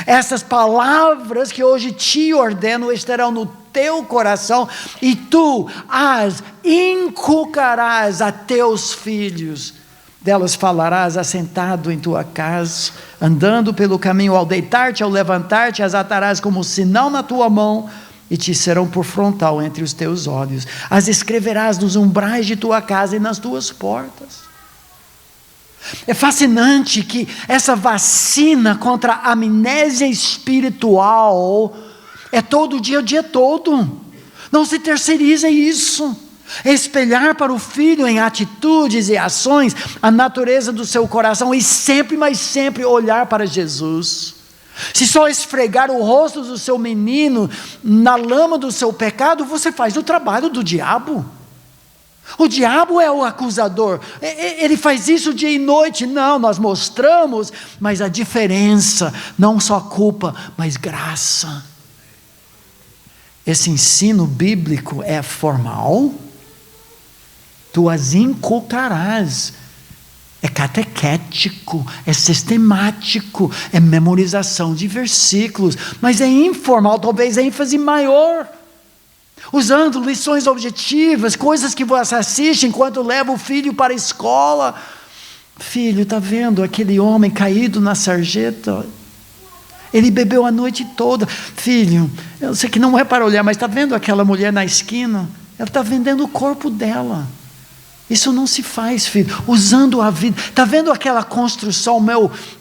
Essas palavras que hoje te ordeno estarão no teu coração e tu as inculcarás a teus filhos. Delas falarás assentado em tua casa, andando pelo caminho, ao deitar-te, ao levantar-te, as atarás como sinal na tua mão e te serão por frontal entre os teus olhos. As escreverás nos umbrais de tua casa e nas tuas portas. É fascinante que essa vacina contra a amnésia espiritual é todo dia, o dia todo. Não se terceiriza isso. Espelhar para o filho em atitudes e ações a natureza do seu coração e sempre, mas sempre olhar para Jesus. Se só esfregar o rosto do seu menino na lama do seu pecado, você faz o trabalho do diabo. O diabo é o acusador, ele faz isso dia e noite. Não, nós mostramos, mas a diferença, não só culpa, mas graça. Esse ensino bíblico é formal, tu as inculcarás, é catequético, é sistemático, é memorização de versículos, mas é informal, talvez a ênfase maior, usando lições objetivas, coisas que você assiste enquanto leva o filho para a escola. Filho, está vendo aquele homem caído na sarjeta? Ele bebeu a noite toda. Filho, eu sei que não é para olhar, mas está vendo aquela mulher na esquina? Ela está vendendo o corpo dela. Isso não se faz, filho, usando a vida. Está vendo aquela construção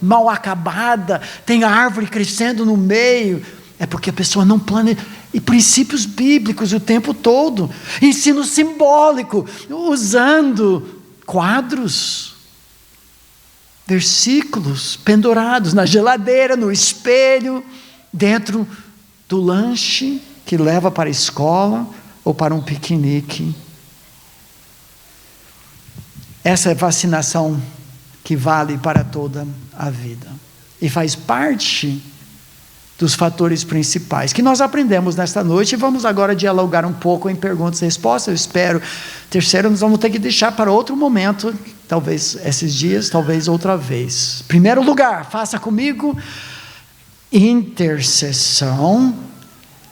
mal acabada? Tem a árvore crescendo no meio. É porque a pessoa não planeja. E princípios bíblicos o tempo todo. Ensino simbólico, usando quadros, versículos pendurados na geladeira, no espelho, dentro do lanche que leva para a escola ou para um piquenique. Essa é vacinação que vale para toda a vida. E faz parte dos fatores principais que nós aprendemos nesta noite. E vamos agora dialogar um pouco em perguntas e respostas. Eu espero. Terceiro, nós vamos ter que deixar para outro momento. Talvez esses dias, talvez outra vez. Primeiro lugar, faça comigo. Intercessão,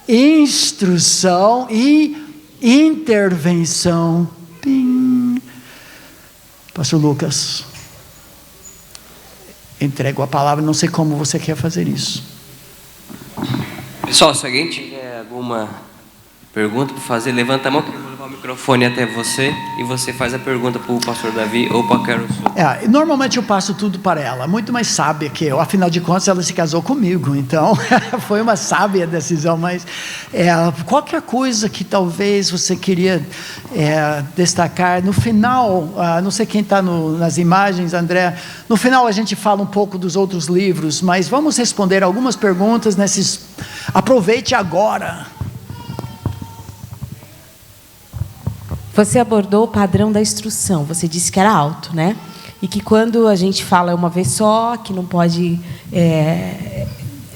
instrução e intervenção. Pim. Pastor Lucas, entrego a palavra, não sei como você quer fazer isso. Pessoal, se alguém tiver alguma pergunta para fazer, levanta a mão que eu vou levar o microfone até você e você faz a pergunta para o pastor Davi ou para a Carol. Normalmente eu passo tudo para ela, muito mais sábia que eu, afinal de contas ela se casou comigo, então foi uma sábia decisão, mas qualquer coisa que talvez você queria destacar, no final, não sei quem está nas imagens, André, no final a gente fala um pouco dos outros livros, mas vamos responder algumas perguntas aproveite agora. Você abordou o padrão da instrução, você disse que era alto, né? E que quando a gente fala uma vez só, que não pode...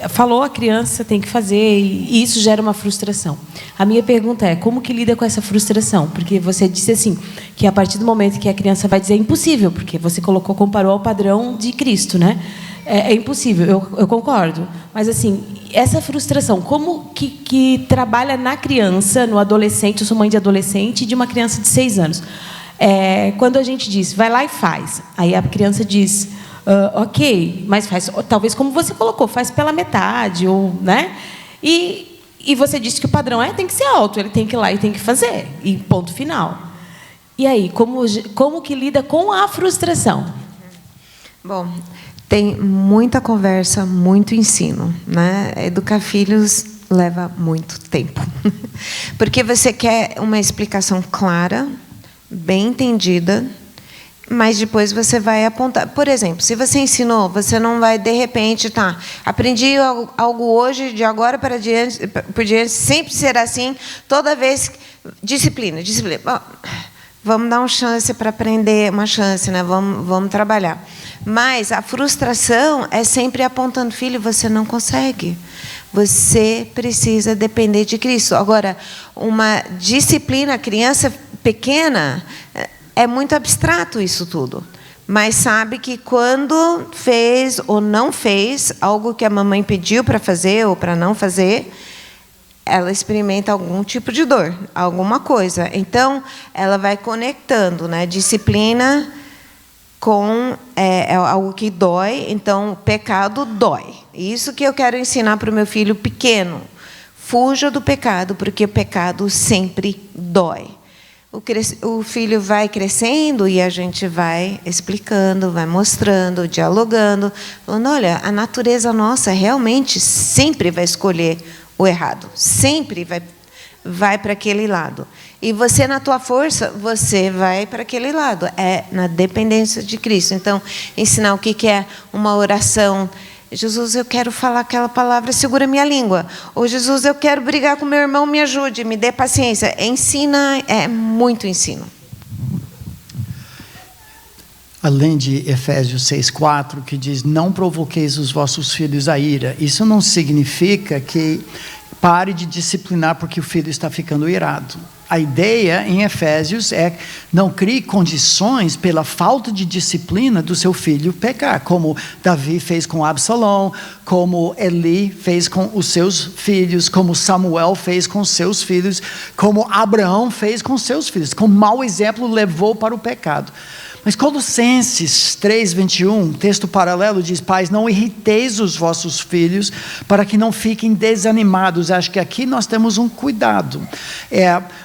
falou, a criança tem que fazer, e isso gera uma frustração. A minha pergunta é, como que lida com essa frustração? Porque você disse assim, que a partir do momento que a criança vai dizer, é impossível, porque você comparou ao padrão de Cristo, né? É impossível, eu concordo. Mas, assim, essa frustração, como que trabalha na criança, no adolescente, eu sou mãe de adolescente, de uma criança de 6 anos. Quando a gente diz, vai lá e faz. Aí a criança diz, ok, mas faz, talvez como você colocou, faz pela metade, ou, né? E você disse que o padrão tem que ser alto, ele tem que ir lá e tem que fazer, e ponto final. E aí, como que lida com a frustração? Bom, tem muita conversa, muito ensino, né? Educar filhos leva muito tempo. Porque você quer uma explicação clara, bem entendida, mas depois você vai apontar. Por exemplo, se você ensinou, você não vai, de repente, aprendi algo hoje, de agora por diante, sempre será assim, toda vez. Disciplina. Bom, vamos dar uma chance para aprender, uma chance, né? Vamos trabalhar. Mas a frustração é sempre apontando, filho, você não consegue. Você precisa depender de Cristo. Agora, uma disciplina, criança pequena, é muito abstrato isso tudo. Mas sabe que quando fez ou não fez algo que a mamãe pediu para fazer ou para não fazer, ela experimenta algum tipo de dor, alguma coisa. Então, ela vai conectando, né? Disciplina com algo que dói. Então, pecado dói. Isso que eu quero ensinar para o meu filho pequeno. Fuja do pecado, porque o pecado sempre dói. O filho vai crescendo e a gente vai explicando, vai mostrando, dialogando, falando, olha, a natureza nossa realmente sempre vai escolher o errado, sempre vai para aquele lado. E você, na tua força, você vai para aquele lado. É na dependência de Cristo. Então, ensinar o que é uma oração. Jesus, eu quero falar aquela palavra, segura minha língua. Ou Jesus, eu quero brigar com meu irmão, me ajude, me dê paciência. Ensina, é muito ensino. Além de Efésios 6:4, que diz, não provoqueis os vossos filhos a ira. Isso não significa que pare de disciplinar porque o filho está ficando irado. A ideia em Efésios é não crie condições pela falta de disciplina do seu filho pecar, como Davi fez com Absalão, como Eli fez com os seus filhos, como Samuel fez com seus filhos, como Abraão fez com seus filhos. Com mau exemplo levou para o pecado. Mas Colossenses 3:21, texto paralelo, diz, pais, não irriteis os vossos filhos para que não fiquem desanimados. Acho que aqui nós temos um cuidado.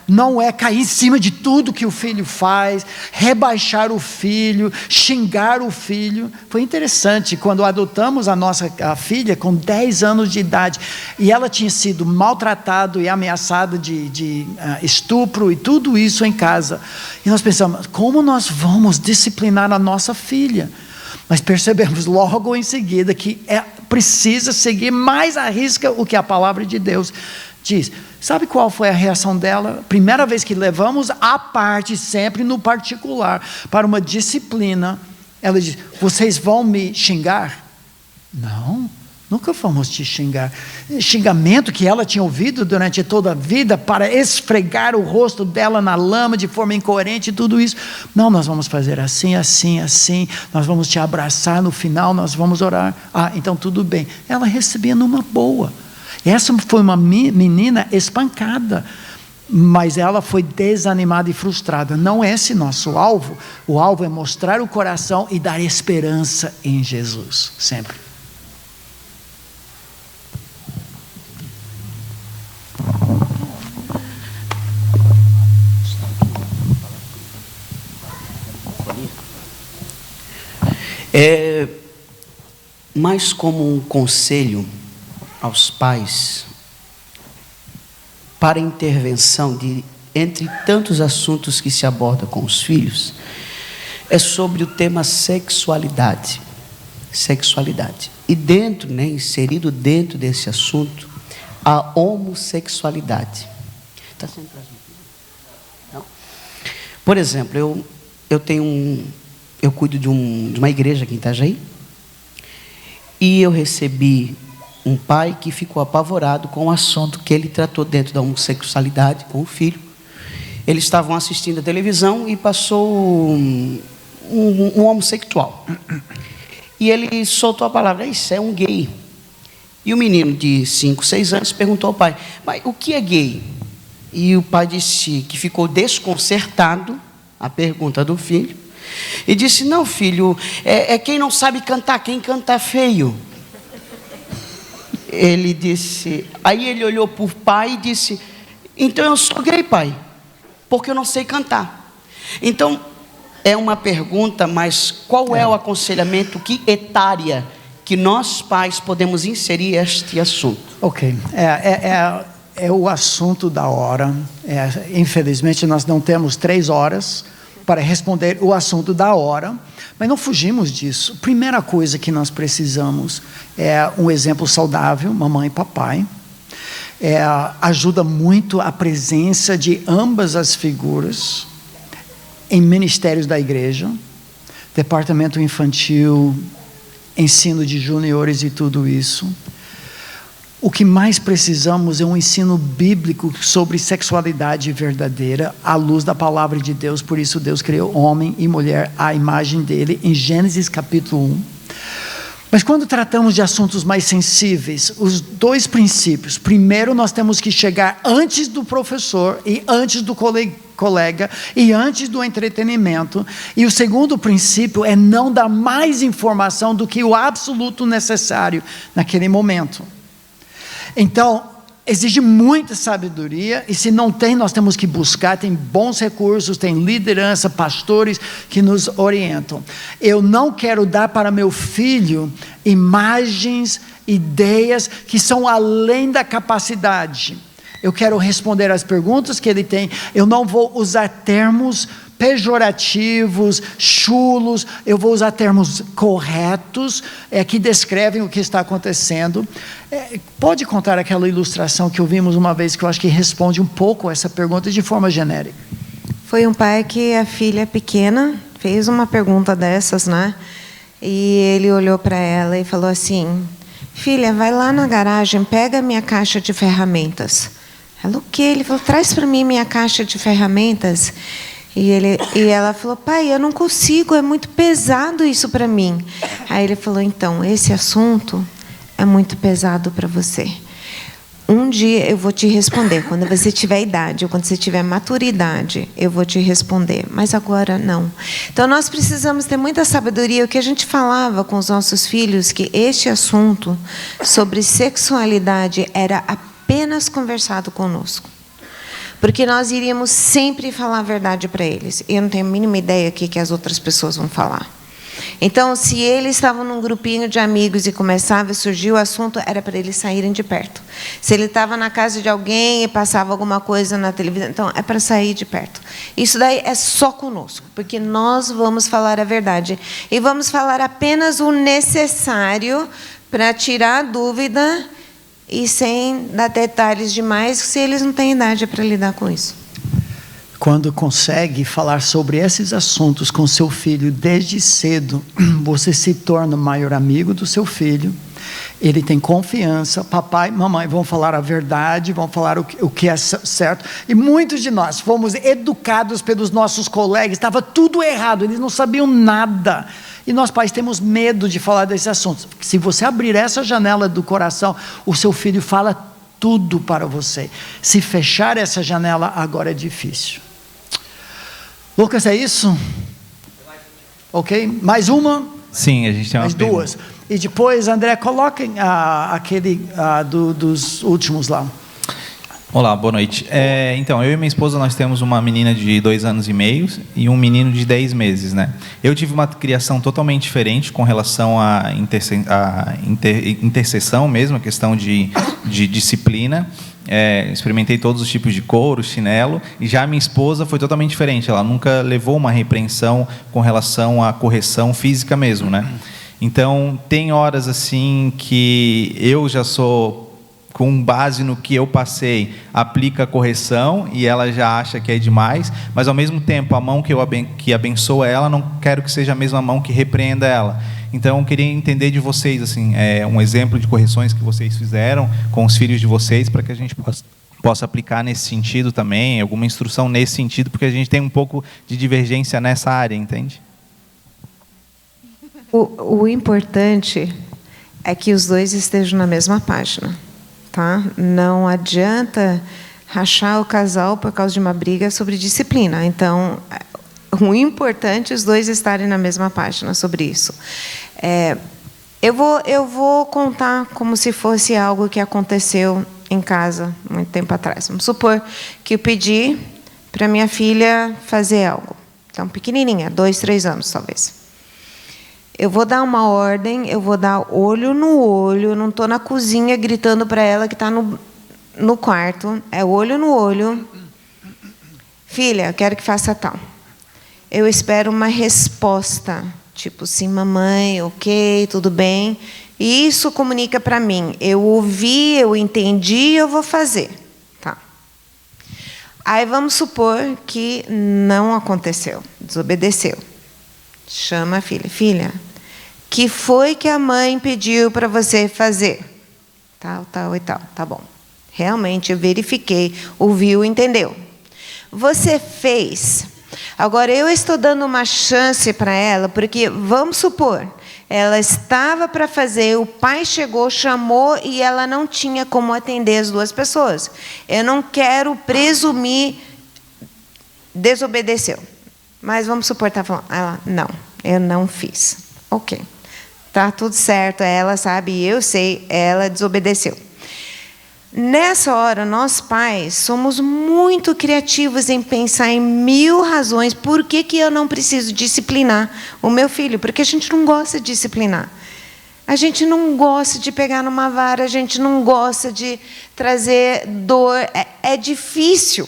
Não é cair em cima de tudo que o filho faz, rebaixar o filho, xingar o filho. Foi interessante, quando adotamos a filha com 10 anos de idade, e ela tinha sido maltratada e ameaçada de estupro e tudo isso em casa. E nós pensamos, como nós vamos disciplinar a nossa filha? Mas percebemos logo em seguida que precisa seguir mais à risca o que a palavra de Deus diz. Sabe qual foi a reação dela? Primeira vez que levamos à parte, sempre no particular, para uma disciplina, ela diz, vocês vão me xingar? Não, nunca vamos te xingar. Xingamento que ela tinha ouvido durante toda a vida para esfregar o rosto dela na lama de forma incoerente e tudo isso. Não, nós vamos fazer assim, assim, assim. Nós vamos te abraçar no final, nós vamos orar. Então tudo bem. Ela recebia numa boa. Essa foi uma menina espancada, mas ela foi desanimada e frustrada. Não é esse nosso alvo. O alvo é mostrar o coração e dar esperança em Jesus, sempre. Mais como um conselho aos pais para intervenção entre tantos assuntos que se aborda com os filhos, é sobre o tema sexualidade. E inserido dentro desse assunto, a homossexualidade. Está sendo transmitido? Não? Por exemplo, eu cuido de uma igreja aqui em Itajaí, e eu recebi um pai que ficou apavorado com o assunto que ele tratou dentro da homossexualidade com o filho. Eles estavam assistindo a televisão e passou um homossexual. E ele soltou a palavra, isso é um gay. E o menino de 5, 6 anos perguntou ao pai, mas o que é gay? E o pai disse que ficou desconcertado, a pergunta do filho, E disse: não, filho, é quem não sabe cantar, quem canta é feio. Ele disse, aí ele olhou para o pai e disse: então eu sou gay, pai, porque eu não sei cantar. Então, é uma pergunta, mas qual é o aconselhamento, que etária que nós pais podemos inserir este assunto? Ok, é o assunto da hora. Infelizmente nós não temos 3 horas para responder o assunto da hora, mas não fugimos disso. Primeira coisa que nós precisamos é um exemplo saudável, mamãe e papai. Ajuda muito a presença de ambas as figuras em ministérios da igreja, departamento infantil, ensino de juniores e tudo isso. O que mais precisamos é um ensino bíblico sobre sexualidade verdadeira, à luz da palavra de Deus. Por isso Deus criou homem e mulher à imagem dele, em Gênesis capítulo 1. Mas quando tratamos de assuntos mais sensíveis, os 2 princípios. Primeiro, nós temos que chegar antes do professor e antes do colega e antes do entretenimento. E o segundo princípio é não dar mais informação do que o absoluto necessário naquele momento. Então, exige muita sabedoria, e se não tem, nós temos que buscar. Tem bons recursos, tem liderança, pastores que nos orientam. Eu não quero dar para meu filho imagens, ideias que são além da capacidade. Eu quero responder às perguntas que ele tem. Eu não vou usar termos pejorativos, chulos. Eu vou usar termos corretos, que descrevem o que está acontecendo. Pode contar aquela ilustração que ouvimos uma vez, que eu acho que responde um pouco essa pergunta de forma genérica. Foi um pai que a filha pequena fez uma pergunta dessas, né? E ele olhou para ela e falou assim: filha, vai lá na garagem, pega a minha caixa de ferramentas. Ela, o quê? Ele falou: traz para mim minha caixa de ferramentas. E ela falou: pai, eu não consigo, é muito pesado isso para mim. Aí ele falou: então, esse assunto é muito pesado para você. Um dia eu vou te responder, quando você tiver idade, ou quando você tiver maturidade, eu vou te responder, mas agora não. Então nós precisamos ter muita sabedoria. O que a gente falava com os nossos filhos, que este assunto sobre sexualidade era apenas conversado conosco. Porque nós iríamos sempre falar a verdade para eles. Eu não tenho a mínima ideia do que as outras pessoas vão falar. Então, se eles estavam num grupinho de amigos e começava a surgir o assunto, era para eles saírem de perto. Se ele estava na casa de alguém e passava alguma coisa na televisão, então é para sair de perto. Isso daí é só conosco, porque nós vamos falar a verdade. E vamos falar apenas o necessário para tirar a dúvida e sem dar detalhes demais, se eles não têm idade para lidar com isso. Quando consegue falar sobre esses assuntos com seu filho desde cedo, você se torna o maior amigo do seu filho. Ele tem confiança. Papai e mamãe vão falar a verdade, vão falar o que é certo. E muitos de nós fomos educados pelos nossos colegas, estava tudo errado, eles não sabiam nada. E nós pais temos medo de falar desses assuntos. Se você abrir essa janela do coração, o seu filho fala tudo para você. Se fechar essa janela, agora é difícil. Lucas, é isso? Ok? Mais uma? Sim, a gente tem uma mais duas. pergunta. E depois, André, coloquem aquele dos últimos lá. Olá, boa noite. Então, eu e minha esposa, nós temos uma menina de 2 anos e meio e um menino de 10 meses, né? Eu tive uma criação totalmente diferente com relação à intercessão mesmo, a questão de disciplina. Experimentei todos os tipos de couro, chinelo, e já minha esposa foi totalmente diferente. Ela nunca levou uma repreensão com relação à correção física mesmo, né? Então, tem horas assim que eu já sou, com base no que eu passei, aplica a correção e ela já acha que é demais, mas ao mesmo tempo a mão que abençoa ela, não quero que seja a mesma mão que repreenda ela. Então eu queria entender de vocês assim, um exemplo de correções que vocês fizeram com os filhos de vocês, para que a gente possa aplicar nesse sentido também, alguma instrução nesse sentido, porque a gente tem um pouco de divergência nessa área, entende? O importante é que os dois estejam na mesma página. Tá? Não adianta rachar o casal por causa de uma briga sobre disciplina. Então, o importante é os dois estarem na mesma página sobre isso. Eu vou contar como se fosse algo que aconteceu em casa muito tempo atrás. Vamos supor que eu pedi para minha filha fazer algo. Então, pequenininha, 2, 3 anos, talvez. Eu vou dar uma ordem, eu vou dar olho no olho, eu não estou na cozinha gritando para ela que está no quarto. É olho no olho. Filha, eu quero que faça tal. Eu espero uma resposta, tipo, sim, mamãe, ok, tudo bem. E isso comunica para mim. Eu ouvi, eu entendi, eu vou fazer. Tá. Aí vamos supor que não aconteceu, desobedeceu. Chama a filha. Filha, que foi que a mãe pediu para você fazer? Tal, tal e tal. Tá bom. Realmente, eu verifiquei, ouviu, entendeu. Você fez. Agora, eu estou dando uma chance para ela, porque, vamos supor, ela estava para fazer, o pai chegou, chamou, e ela não tinha como atender as duas pessoas. Eu não quero presumir, desobedeceu. Mas vamos supor, está falando, ela, não, eu não fiz. Ok, está tudo certo, ela sabe, eu sei, ela desobedeceu. Nessa hora, nós pais somos muito criativos em pensar em 1000 razões por que eu não preciso disciplinar o meu filho, porque a gente não gosta de disciplinar. A gente não gosta de pegar numa vara, a gente não gosta de trazer dor, é difícil.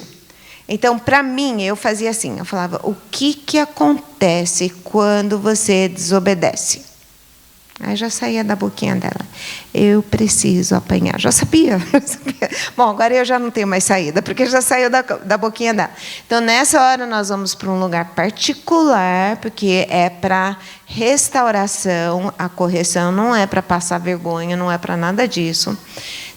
Então, para mim, eu fazia assim, eu falava, o que acontece quando você desobedece? Aí já saía da boquinha dela, eu preciso apanhar. Já sabia. Bom, agora eu já não tenho mais saída, porque já saiu da boquinha dela. Então, nessa hora, nós vamos para um lugar particular, porque é para restauração, a correção não é para passar vergonha, não é para nada disso.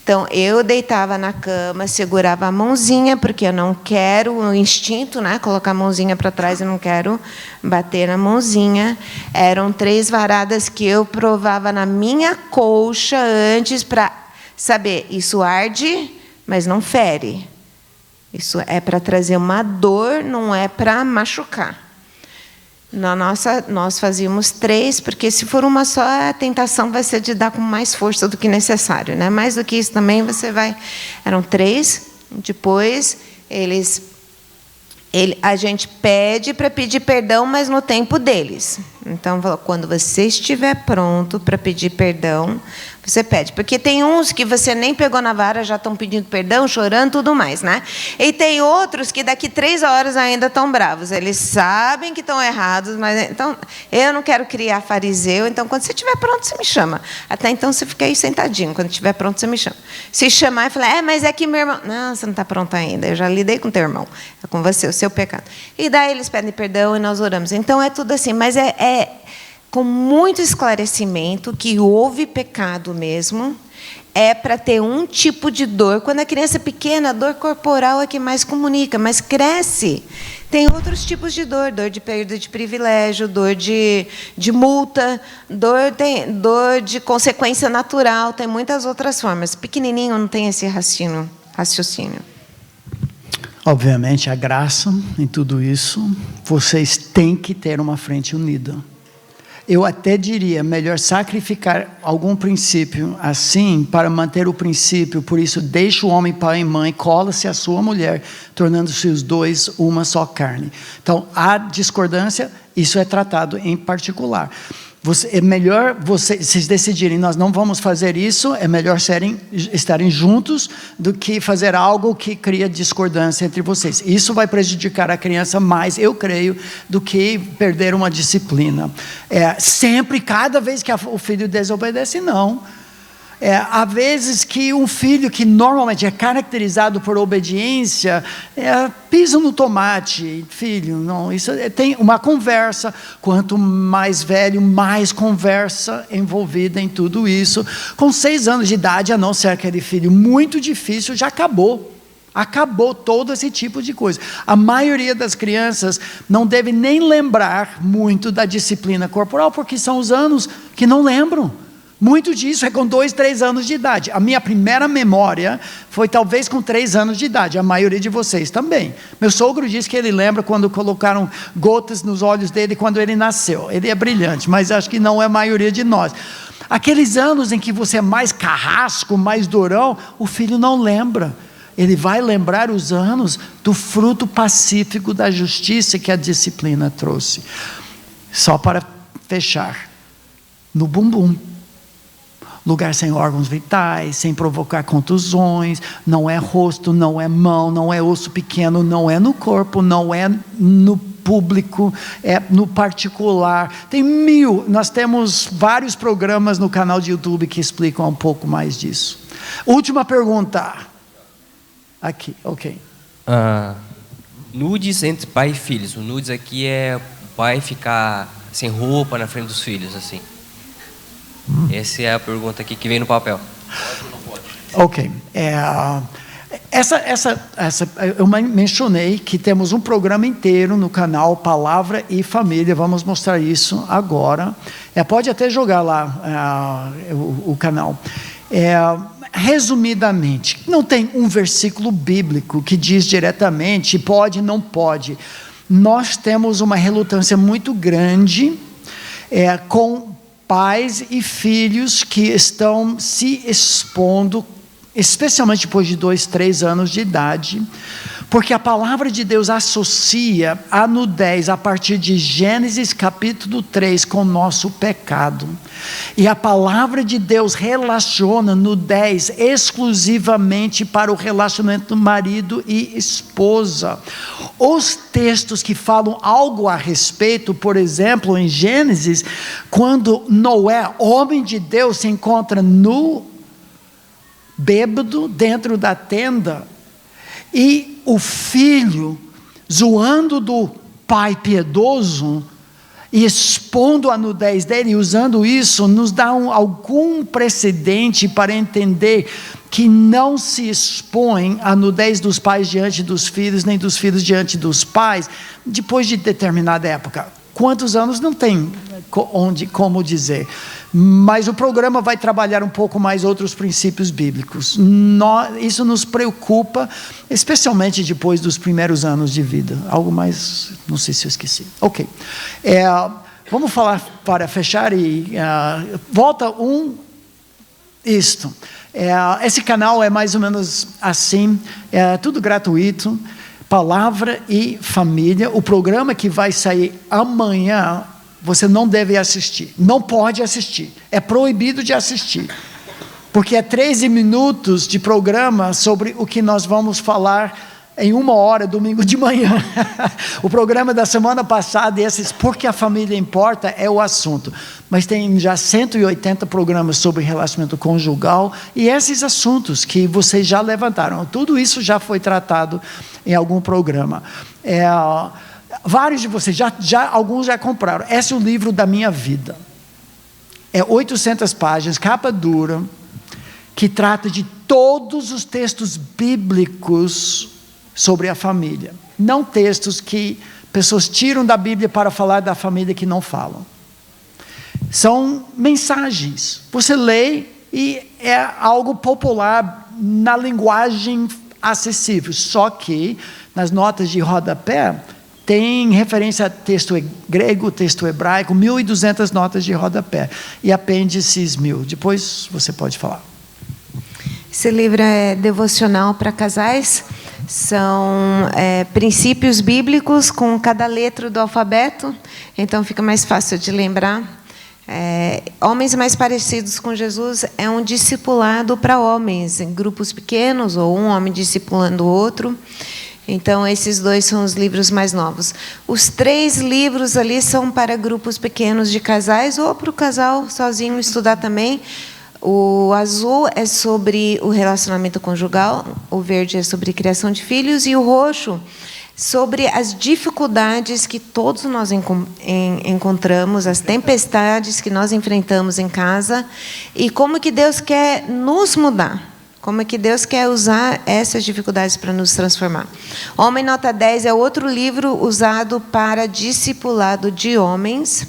Então, eu deitava na cama, segurava a mãozinha, porque eu não quero, o instinto, né, colocar a mãozinha para trás, eu não quero bater na mãozinha. Eram 3 varadas que eu provava na minha colcha antes para saber, isso arde, mas não fere. Isso é para trazer uma dor, não é para machucar. Nós fazíamos 3, porque se for uma só, a tentação vai ser de dar com mais força do que necessário, né? Mais do que isso também você vai. Eram 3, depois a gente pede para pedir perdão, mas no tempo deles. Então, quando você estiver pronto para pedir perdão, você pede. Porque tem uns que você nem pegou na vara, já estão pedindo perdão, chorando, tudo mais, né? E tem outros que daqui 3 horas ainda estão bravos. Eles sabem que estão errados, mas então eu não quero criar fariseu. Então, quando você estiver pronto, você me chama. Até então, você fica aí sentadinho. Quando estiver pronto, você me chama. Se chamar e falar, mas é que meu irmão... Não, você não está pronto ainda. Eu já lidei com teu irmão. É com você, o seu pecado. E daí eles pedem perdão e nós oramos. Então, é tudo assim. Mas é com muito esclarecimento que houve pecado mesmo, é para ter um tipo de dor. Quando a criança é pequena, a dor corporal é que mais comunica, mas cresce. Tem outros tipos de dor de perda de privilégio, dor de multa, dor de consequência natural, tem muitas outras formas. Pequenininho não tem esse raciocínio. Obviamente, a graça em tudo isso, vocês têm que ter uma frente unida. Eu até diria, melhor sacrificar algum princípio assim, para manter o princípio. Por isso, deixa o homem pai e mãe, cola-se a sua mulher, tornando-se os dois uma só carne. Então, a discordância, isso é tratado em particular. É melhor vocês decidirem, nós não vamos fazer isso, é melhor estarem juntos do que fazer algo que cria discordância entre vocês. Isso vai prejudicar a criança mais, eu creio, do que perder uma disciplina. Sempre, cada vez que o filho desobedece, não. Há vezes que um filho que normalmente é caracterizado por obediência, pisa no tomate, filho, não, isso tem uma conversa, quanto mais velho, mais conversa envolvida em tudo isso. Com 6 anos de idade, a não ser aquele filho muito difícil, já acabou. Acabou todo esse tipo de coisa. A maioria das crianças não deve nem lembrar muito da disciplina corporal, porque são os anos que não lembram. Muito disso é com 2, 3 anos de idade. A minha primeira memória foi talvez com 3 anos de idade. A maioria de vocês também. Meu sogro disse que ele lembra quando colocaram gotas nos olhos dele quando ele nasceu. Ele é brilhante, mas acho que não é a maioria de nós. Aqueles anos em que você é mais carrasco, mais durão, o filho não lembra. Ele vai lembrar os anos do fruto pacífico da justiça que a disciplina trouxe. Só para fechar. No bumbum. Lugar sem órgãos vitais, sem provocar contusões, não é rosto, não é mão, não é osso pequeno, não é no corpo, não é no público, é no particular. Nós temos vários programas no canal de YouTube que explicam um pouco mais disso. Última pergunta. Aqui, ok. Nudes entre pai e filhos. O nudes aqui é o pai ficar sem roupa na frente dos filhos, assim. Essa é a pergunta aqui que vem no papel. Ok. Eu mencionei que temos um programa inteiro no canal Palavra e Família. Vamos mostrar isso agora. Pode até jogar lá o canal. Resumidamente, não tem um versículo bíblico que diz diretamente pode, não pode. Nós temos uma relutância muito grande com pais e filhos que estão se expondo, especialmente depois de 2, 3 anos de idade, porque a palavra de Deus associa a nudez a partir de Gênesis capítulo 3 com o nosso pecado. E a palavra de Deus relaciona nudez exclusivamente para o relacionamento do marido e esposa. Os textos que falam algo a respeito, por exemplo, em Gênesis, quando Noé, homem de Deus, se encontra nu, bêbado, dentro da tenda, e o filho, zoando do pai piedoso, e expondo a nudez dele, usando isso, nos dá algum precedente para entender que não se expõe a nudez dos pais diante dos filhos, nem dos filhos diante dos pais, depois de determinada época. Quantos anos não tem como dizer. Mas o programa vai trabalhar um pouco mais outros princípios bíblicos. Isso nos preocupa, especialmente depois dos primeiros anos de vida. Algo mais, não sei se eu esqueci. Ok. Vamos falar para fechar e volta isto. Esse canal é mais ou menos assim, tudo gratuito. Palavra e Família. O programa que vai sair amanhã, você não deve assistir. Não pode assistir. É proibido de assistir. Porque é 13 minutos de programa sobre o que nós vamos falar em 1 hora, domingo de manhã. O programa da semana passada, porque a família importa, é o assunto. Mas tem já 180 programas sobre relacionamento conjugal e esses assuntos que vocês já levantaram. Tudo isso já foi tratado em algum programa. Vários de vocês, alguns já compraram. Esse é o livro da minha vida. 800 páginas, capa dura, que trata de todos os textos bíblicos sobre a família. Não textos que pessoas tiram da Bíblia para falar da família que não falam. São mensagens. Você lê e é algo popular na linguagem acessível. Só que nas notas de rodapé tem referência a texto grego, texto hebraico, 1.200 notas de rodapé. E apêndices 1.000. Depois você pode falar. Esse livro é devocional para casais. São princípios bíblicos com cada letra do alfabeto. Então fica mais fácil de lembrar. Homens mais parecidos com Jesus é um discipulado para homens, em grupos pequenos, ou um homem discipulando o outro. Então, esses 2 são os livros mais novos. Os 3 livros ali são para grupos pequenos de casais, ou para o casal sozinho estudar também. O azul é sobre o relacionamento conjugal, o verde é sobre criação de filhos, e o roxo sobre as dificuldades que todos nós encontramos, as tempestades que nós enfrentamos em casa, e como que Deus quer nos mudar. Como é que Deus quer usar essas dificuldades para nos transformar. Homem Nota 10 é outro livro usado para discipulado de homens.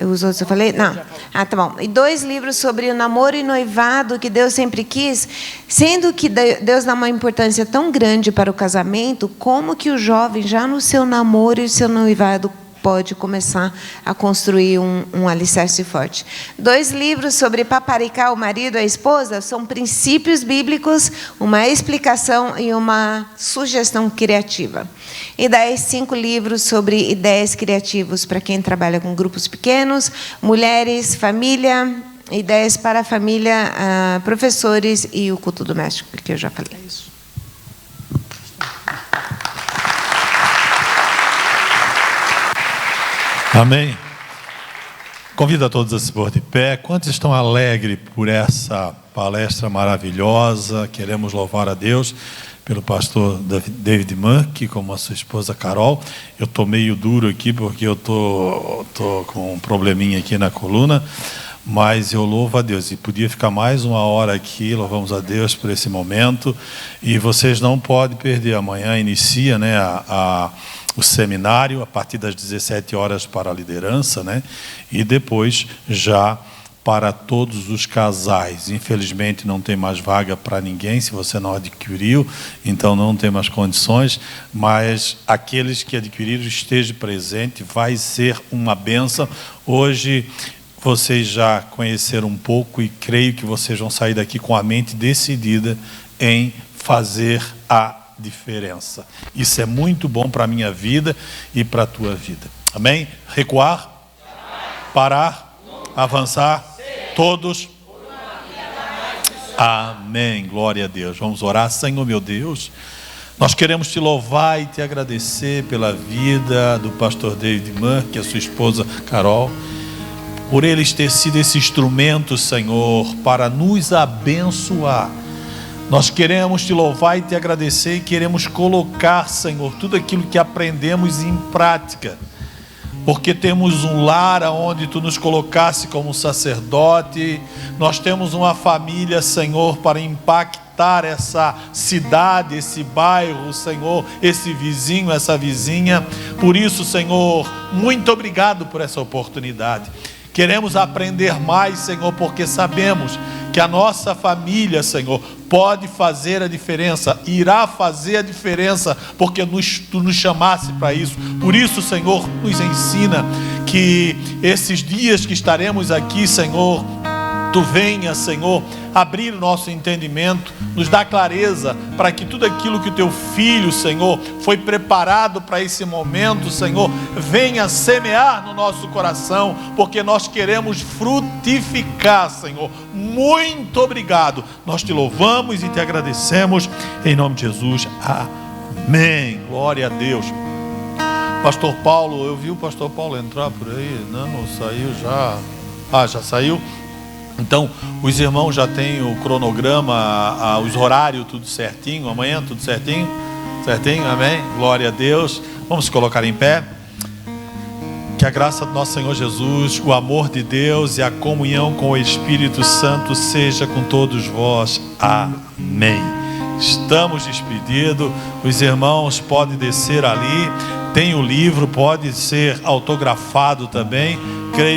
Os outros eu falei? Não. Ah, tá bom. E 2 livros sobre o namoro e noivado que Deus sempre quis, sendo que Deus dá uma importância tão grande para o casamento, como que o jovem, já no seu namoro e seu noivado, pode começar a construir um alicerce forte. 2 livros sobre paparicar o marido e a esposa, são princípios bíblicos, uma explicação e uma sugestão criativa. E daí 5 livros sobre ideias criativas para quem trabalha com grupos pequenos, mulheres, família, ideias para a família, professores e o culto doméstico, que eu já falei. É isso. Amém. Convido a todos a se pôr de pé. Quantos estão alegres por essa palestra maravilhosa? Queremos louvar a Deus pelo pastor David Murk, como a sua esposa Carol. Eu estou meio duro aqui porque eu estou com um probleminha aqui na coluna, mas eu louvo a Deus. E podia ficar mais 1 hora aqui, louvamos a Deus por esse momento. E vocês não podem perder, amanhã inicia, né, o seminário, a partir das 17 horas para a liderança, né? E depois já para todos os casais. Infelizmente não tem mais vaga para ninguém, se você não adquiriu, então não tem mais condições, mas aqueles que adquiriram, estejam presentes, vai ser uma bênção. Hoje vocês já conheceram um pouco e creio que vocês vão sair daqui com a mente decidida em fazer a diferença. Isso é muito bom para a minha vida e para a tua vida. Amém? Recuar? Parar? Avançar? Todos? Amém. Glória a Deus. Vamos orar. Senhor meu Deus, nós queremos te louvar e te agradecer pela vida do pastor David Murk e a sua esposa Carol, por eles ter sido esse instrumento, Senhor, para nos abençoar. Nós queremos te louvar e te agradecer e queremos colocar, Senhor, tudo aquilo que aprendemos em prática, porque temos um lar onde tu nos colocasse como sacerdote, nós temos uma família, Senhor, para impactar essa cidade, esse bairro, Senhor, esse vizinho, essa vizinha. Por isso, Senhor, muito obrigado por essa oportunidade. Queremos aprender mais, Senhor, porque sabemos que a nossa família, Senhor, pode fazer a diferença, irá fazer a diferença, porque tu nos chamasse para isso. Por isso, Senhor, nos ensina que esses dias que estaremos aqui, Senhor, tu venha, Senhor, abrir o nosso entendimento, nos dá clareza para que tudo aquilo que o teu filho, Senhor, foi preparado para esse momento, Senhor, venha semear no nosso coração, porque nós queremos frutificar, Senhor. Muito obrigado. Nós te louvamos e te agradecemos em nome de Jesus. Amém. Glória a Deus. Pastor Paulo, eu vi o pastor Paulo entrar por aí, não saiu já? Já saiu? Então, os irmãos já têm o cronograma, os horários tudo certinho, amanhã tudo certinho? Certinho, amém? Glória a Deus. Vamos se colocar em pé. Que a graça do nosso Senhor Jesus, o amor de Deus e a comunhão com o Espírito Santo seja com todos vós. Amém. Estamos despedidos. Os irmãos podem descer ali. Tem o livro, pode ser autografado também. Creio